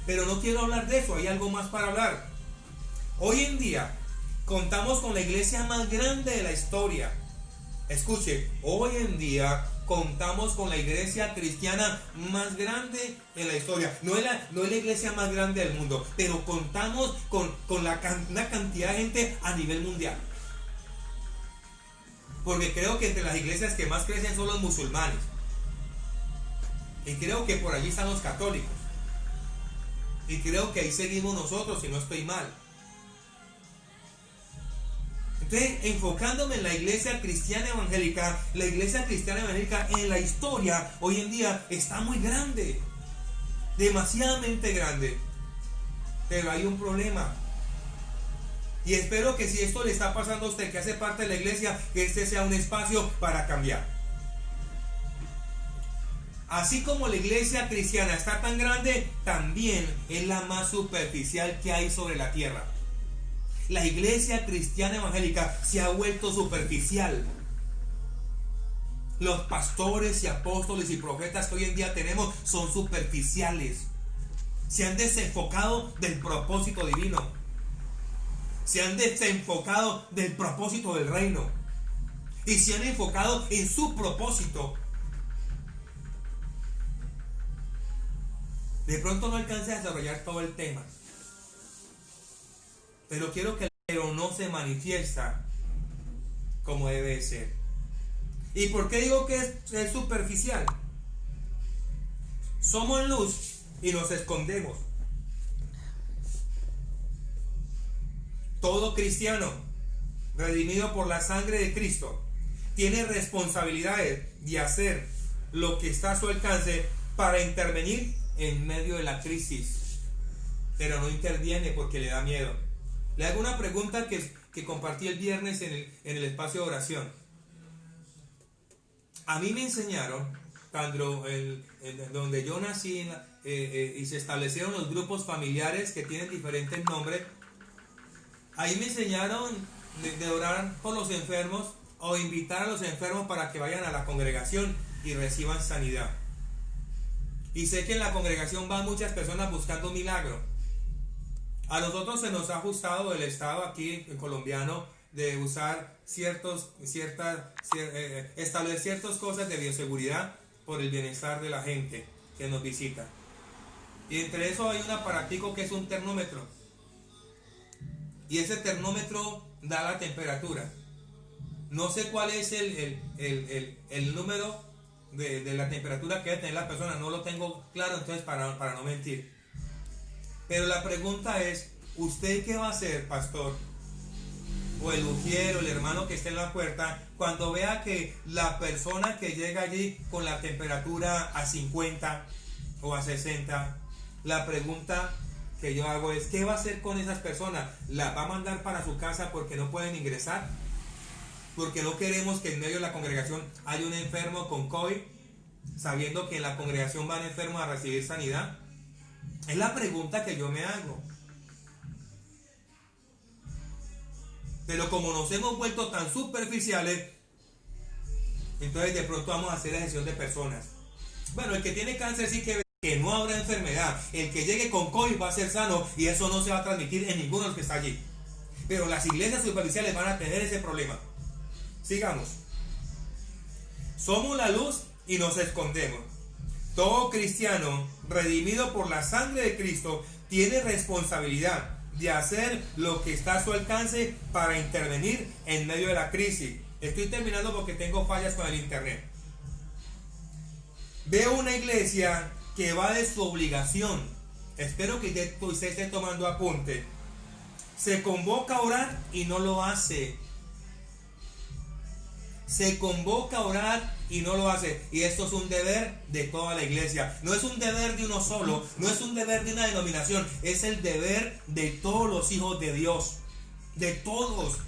Pero no quiero hablar de eso, hay algo más para hablar. Hoy en día contamos con la iglesia más grande de la historia. Escuche, hoy en día contamos con la iglesia cristiana más grande en la historia. No es la iglesia más grande del mundo, pero contamos con una cantidad de gente a nivel mundial. Porque creo que entre las iglesias que más crecen son los musulmanes. Y creo que por allí están los católicos. Y creo que ahí seguimos nosotros, si no estoy mal. Entonces, enfocándome en la iglesia cristiana evangélica en la historia hoy en día está muy grande, demasiadamente grande. Pero hay un problema. Y espero que si esto le está pasando a usted que hace parte de la iglesia, que este sea un espacio para cambiar. Así como la iglesia cristiana está tan grande, también es la más superficial que hay sobre la tierra. La iglesia cristiana evangélica se ha vuelto superficial. Los pastores y apóstoles y profetas que hoy en día tenemos son superficiales. Se han desenfocado del propósito divino. Se han desenfocado del propósito del reino. Y se han enfocado en su propósito. De pronto no alcance a desarrollar todo el tema. Pero no se manifiesta como debe ser. ¿Y por qué digo que es superficial? Somos luz y nos escondemos. Todo cristiano redimido por la sangre de Cristo tiene responsabilidades de hacer lo que está a su alcance para intervenir en medio de la crisis, pero no interviene porque le da miedo. Le hago una pregunta que compartí el viernes en el espacio de oración. A mí me enseñaron, cuando donde yo nací y se establecieron los grupos familiares que tienen diferentes nombres, ahí me enseñaron de orar por los enfermos o invitar a los enfermos para que vayan a la congregación y reciban sanidad. Y sé que en la congregación van muchas personas buscando un milagro. A nosotros se nos ha ajustado el Estado aquí el colombiano de usar establecer ciertas cosas de bioseguridad por el bienestar de la gente que nos visita. Y entre eso hay un aparatico que es un termómetro. Y ese termómetro da la temperatura. No sé cuál es el número de la temperatura que debe tener la persona, no lo tengo claro, entonces para no mentir. Pero la pregunta es, ¿usted qué va a hacer, pastor? O el ujier, o el hermano que esté en la puerta, cuando vea que la persona que llega allí con la temperatura a 50 o a 60, la pregunta que yo hago es, ¿qué va a hacer con esas personas? ¿Las va a mandar para su casa porque no pueden ingresar? Porque no queremos que en medio de la congregación haya un enfermo con COVID, sabiendo que en la congregación van enfermos a recibir sanidad. Es la pregunta que yo me hago. Pero como nos hemos vuelto tan superficiales, entonces de pronto vamos a hacer la gestión de personas. Bueno, el que tiene cáncer sí que no habrá enfermedad. El que llegue con COVID va a ser sano y eso no se va a transmitir en ninguno de los que está allí. Pero las iglesias superficiales van a tener ese problema. Sigamos. Somos la luz y nos escondemos. Todo cristiano redimido por la sangre de Cristo tiene responsabilidad de hacer lo que está a su alcance para intervenir en medio de la crisis. Estoy terminando porque tengo fallas con el internet. Veo una iglesia que va de su obligación. Espero que usted esté tomando apunte. Se convoca a orar y no lo hace. Se convoca a orar y no lo hace. Y esto es un deber de toda la iglesia. No es un deber de uno solo. No es un deber de una denominación. Es el deber de todos los hijos de Dios. De todos.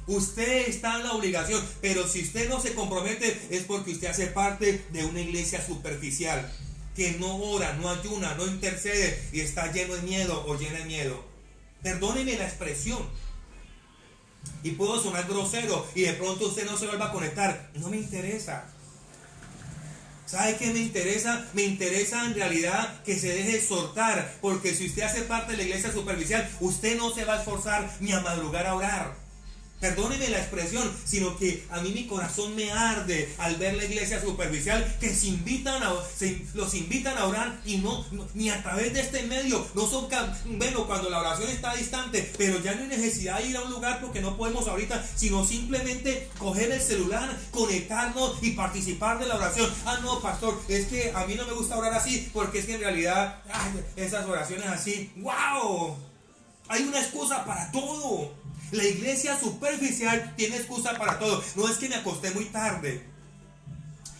Usted está en la obligación. Pero si usted no se compromete es porque usted hace parte de una iglesia superficial. Que no ora, no ayuna, no intercede. Y está lleno de miedo o llena de miedo. Perdóneme la expresión. Y puedo sonar grosero y de pronto usted no se vuelva a conectar. No me interesa. ¿Sabe qué me interesa? Me interesa en realidad que se deje exhortar. Porque si usted hace parte de la iglesia superficial, usted no se va a esforzar ni a madrugar a orar. Perdónenme la expresión, sino que a mí mi corazón me arde al ver la iglesia superficial que los invitan a orar y no ni a través de este medio. No son, bueno, cuando la oración está distante, pero ya no hay necesidad de ir a un lugar porque no podemos ahorita, sino simplemente coger el celular, conectarnos y participar de la oración. Ah, no, pastor, es que a mí no me gusta orar así porque es que en realidad esas oraciones así, ¡wow! Hay una excusa para todo. La iglesia superficial tiene excusa para todo. No es que me acosté muy tarde.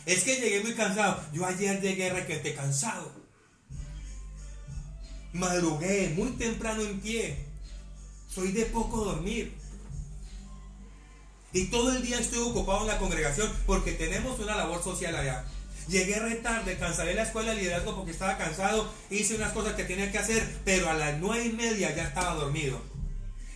Es que llegué muy cansado. Yo ayer llegué requete cansado. Madrugué muy temprano en pie. Soy de poco dormir. Y todo el día estoy ocupado en la congregación porque tenemos una labor social allá. Llegué re tarde, cancelé la escuela de liderazgo porque estaba cansado. Hice unas cosas que tenía que hacer, pero a las 9:30 ya estaba dormido.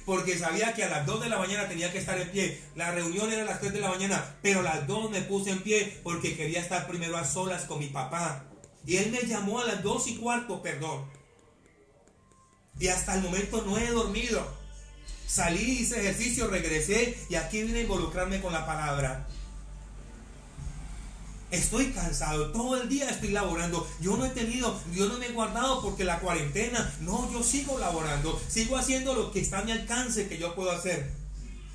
Porque sabía que a las 2 de la mañana tenía que estar en pie. La reunión era a las 3 de la mañana, pero a las 2 me puse en pie porque quería estar primero a solas con mi papá. Y él me llamó a las 2:15, perdón. Y hasta el momento no he dormido. Salí, hice ejercicio, regresé y aquí vine a involucrarme con la palabra. Estoy cansado, todo el día estoy laborando. Yo no me he guardado porque la cuarentena. No, yo sigo laborando, sigo haciendo lo que está a mi alcance que yo puedo hacer.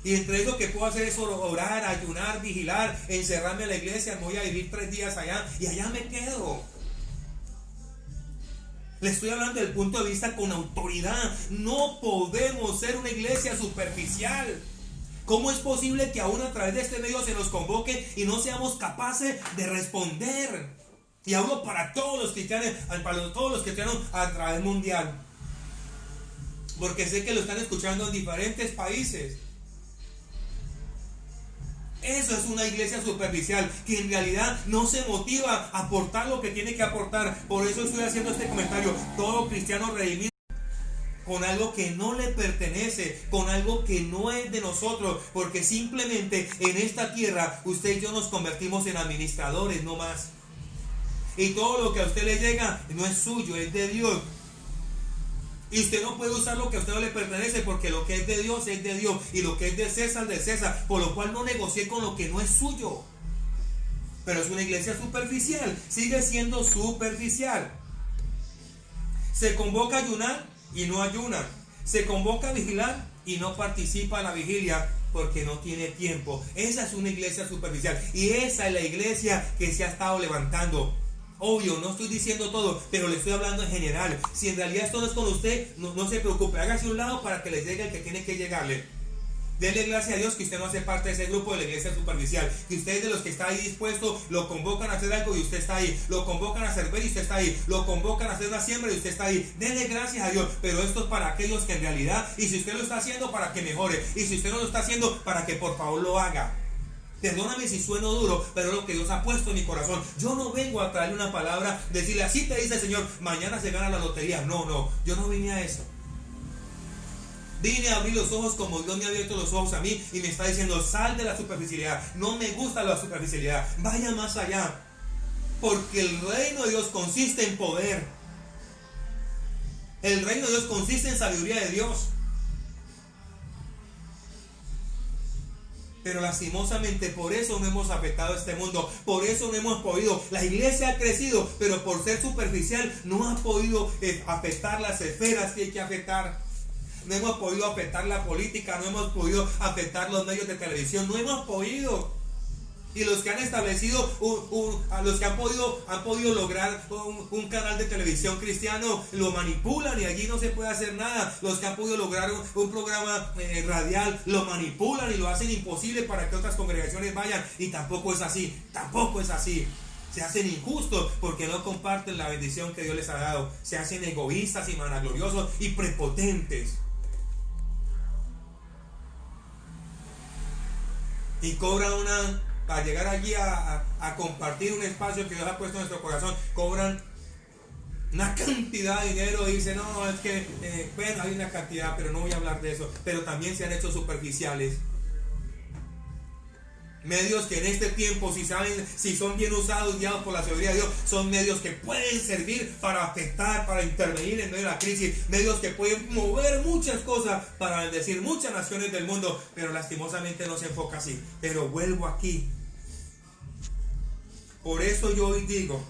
Y entre eso que puedo hacer es orar, ayunar, vigilar, encerrarme en la iglesia. Voy a vivir 3 días allá y allá me quedo. Le estoy hablando del punto de vista con autoridad. No podemos ser una iglesia superficial. ¿Cómo es posible que aún a través de este medio se nos convoque y no seamos capaces de responder? Y hablo para todos los cristianos, a través mundial. Porque sé que lo están escuchando en diferentes países. Eso es una iglesia superficial, que en realidad no se motiva a aportar lo que tiene que aportar. Por eso estoy haciendo este comentario. Todo cristiano redimido con algo que no le pertenece, con algo que no es de nosotros, porque simplemente en esta tierra usted y yo nos convertimos en administradores, no más. Y todo lo que a usted le llega no es suyo, es de Dios. Y usted no puede usar lo que a usted no le pertenece, porque lo que es de Dios, y lo que es de César, por lo cual no negocie con lo que no es suyo. Pero es una iglesia superficial, sigue siendo superficial. Se convoca a ayunar y no ayunan. Se convoca a vigilar y no participa en la vigilia porque no tiene tiempo. Esa es una iglesia superficial, y esa es la iglesia que se ha estado levantando. Obvio, no estoy diciendo todo, pero le estoy hablando en general. Si en realidad esto no es con usted, no se preocupe, hágase un lado para que le llegue el que tiene que llegarle. Denle gracias a Dios que usted no hace parte de ese grupo de la iglesia superficial, que usted es de los que está ahí dispuesto, lo convocan a hacer algo y usted está ahí, lo convocan a servir y usted está ahí, lo convocan a hacer una siembra y usted está ahí. Denle gracias a Dios, pero esto es para aquellos que en realidad, y si usted lo está haciendo, para que mejore, y si usted no lo está haciendo, para que por favor lo haga. Perdóname si sueno duro, pero es lo que Dios ha puesto en mi corazón. Yo no vengo a traerle una palabra, decirle así te dice el Señor, mañana se gana la lotería. No, yo no vine a eso. Vine a abrir los ojos como Dios me ha abierto los ojos a mí y me está diciendo, sal de la superficialidad. No me gusta la superficialidad, vaya más allá. Porque el reino de Dios consiste en poder. El reino de Dios consiste en sabiduría de Dios. Pero lastimosamente por eso no hemos afectado a este mundo, por eso no hemos podido. La iglesia ha crecido, pero por ser superficial no ha podido afectar las esferas que hay que afectar. No hemos podido afectar la política, no hemos podido afectar los medios de televisión, no hemos podido. Y los que han establecido, los que han podido lograr un canal de televisión cristiano, lo manipulan y allí no se puede hacer nada. Los que han podido lograr un programa radial, lo manipulan y lo hacen imposible para que otras congregaciones vayan. Y tampoco es así, Se hacen injustos porque no comparten la bendición que Dios les ha dado. Se hacen egoístas y vanagloriosos y prepotentes. Y cobran para llegar allí a compartir un espacio que Dios ha puesto en nuestro corazón, cobran una cantidad de dinero y dicen, no, es que, bueno, hay una cantidad, pero no voy a hablar de eso. Pero también se han hecho superficiales. Medios que en este tiempo, si son bien usados, guiados por la sabiduría de Dios, son medios que pueden servir para afectar, para intervenir en medio de la crisis. Medios que pueden mover muchas cosas para bendecir muchas naciones del mundo, pero lastimosamente no se enfoca así. Pero vuelvo aquí. Por eso yo hoy digo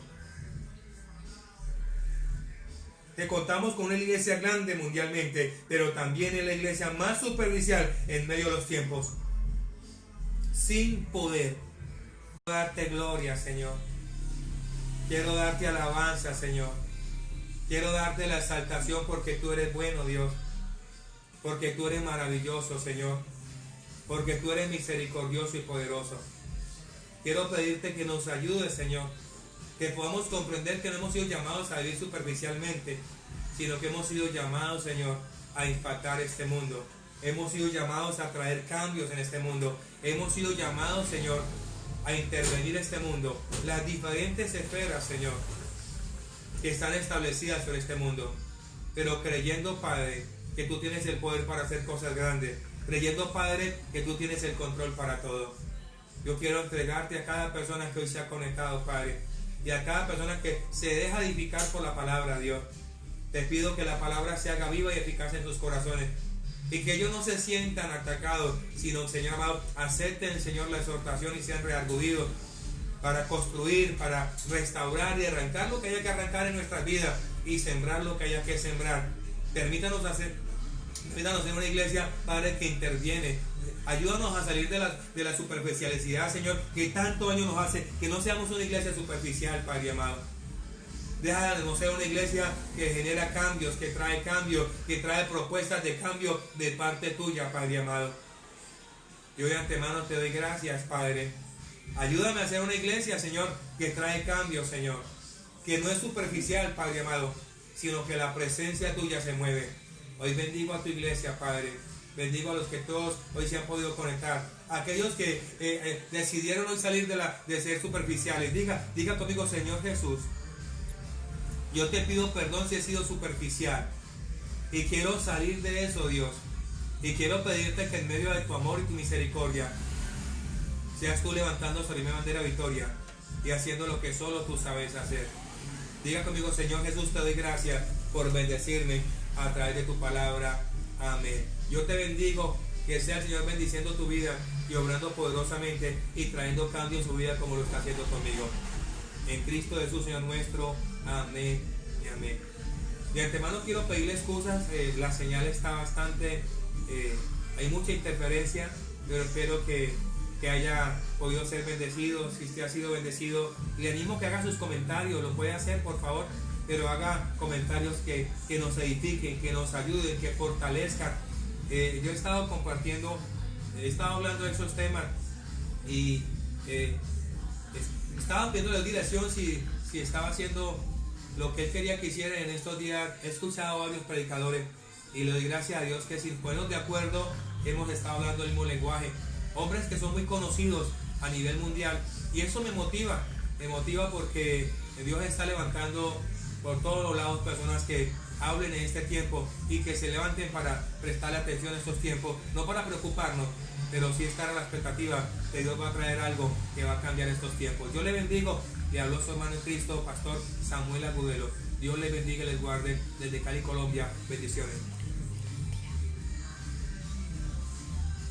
que contamos con una iglesia grande mundialmente, pero también es la iglesia más superficial en medio de los tiempos. Sin poder. Quiero darte gloria, Señor. Quiero darte alabanza, Señor. Quiero darte la exaltación porque tú eres bueno, Dios. Porque tú eres maravilloso, Señor. Porque tú eres misericordioso y poderoso. Quiero pedirte que nos ayudes, Señor. Que podamos comprender que no hemos sido llamados a vivir superficialmente, sino que hemos sido llamados, Señor, a impactar este mundo. Hemos sido llamados a traer cambios en este mundo. Hemos sido llamados, Señor, a intervenir en este mundo. Las diferentes esferas, Señor, que están establecidas sobre este mundo. Pero creyendo, Padre, que tú tienes el poder para hacer cosas grandes. Creyendo, Padre, que tú tienes el control para todo. Yo quiero entregarte a cada persona que hoy se ha conectado, Padre. Y a cada persona que se deja edificar por la palabra, Dios. Te pido que la palabra se haga viva y eficaz en tus corazones. Y que ellos no se sientan atacados, sino, Señor amado, acepten, Señor, la exhortación y sean reargudidos para construir, para restaurar y arrancar lo que haya que arrancar en nuestras vidas y sembrar lo que haya que sembrar. Permítanos ser una iglesia, Padre, que interviene. Ayúdanos a salir de la superficialidad, Señor, que tanto daño nos hace. Que no seamos una iglesia superficial, Padre amado. Déjanos ser una iglesia que genera cambios, que trae propuestas de cambio de parte tuya, Padre amado. Yo de antemano te doy gracias, Padre. Ayúdame a ser una iglesia, Señor, que trae cambios, Señor. Que no es superficial, Padre amado, sino que la presencia tuya se mueve. Hoy bendigo a tu iglesia, Padre. Bendigo a los que todos hoy se han podido conectar. Aquellos que decidieron hoy salir de ser superficiales. Diga conmigo, Señor Jesús, yo te pido perdón si he sido superficial. Y quiero salir de eso, Dios. Y quiero pedirte que en medio de tu amor y tu misericordia, seas tú levantando sobre mi bandera victoria y haciendo lo que solo tú sabes hacer. Diga conmigo, Señor Jesús, te doy gracias por bendecirme a través de tu palabra. Amén. Yo te bendigo, que sea el Señor bendiciendo tu vida y obrando poderosamente y trayendo cambio en su vida como lo está haciendo conmigo. En Cristo Jesús, Señor nuestro. Amén y amén. De antemano quiero pedirle excusas, la señal está bastante, hay mucha interferencia, pero espero que haya podido ser bendecido. Si usted ha sido bendecido, le animo que haga sus comentarios, lo puede hacer por favor, pero haga comentarios que nos edifiquen, que nos ayuden, que fortalezcan. Yo he estado compartiendo, he estado hablando de esos temas y estaba pidiendo la dirección si estaba haciendo lo que él quería que hiciera en estos días. He escuchado a varios predicadores y le doy gracias a Dios que sin ponernos de acuerdo hemos estado hablando el mismo lenguaje. Hombres que son muy conocidos a nivel mundial, y eso me motiva porque Dios está levantando por todos los lados personas que hablen en este tiempo y que se levanten para prestarle atención a estos tiempos, no para preocuparnos, pero sí estar a la expectativa que Dios va a traer algo que va a cambiar estos tiempos. Yo le bendigo, le habló su hermano en Cristo, Pastor Samuel Agudelo. Dios les bendiga y les guarde desde Cali, Colombia. Bendiciones.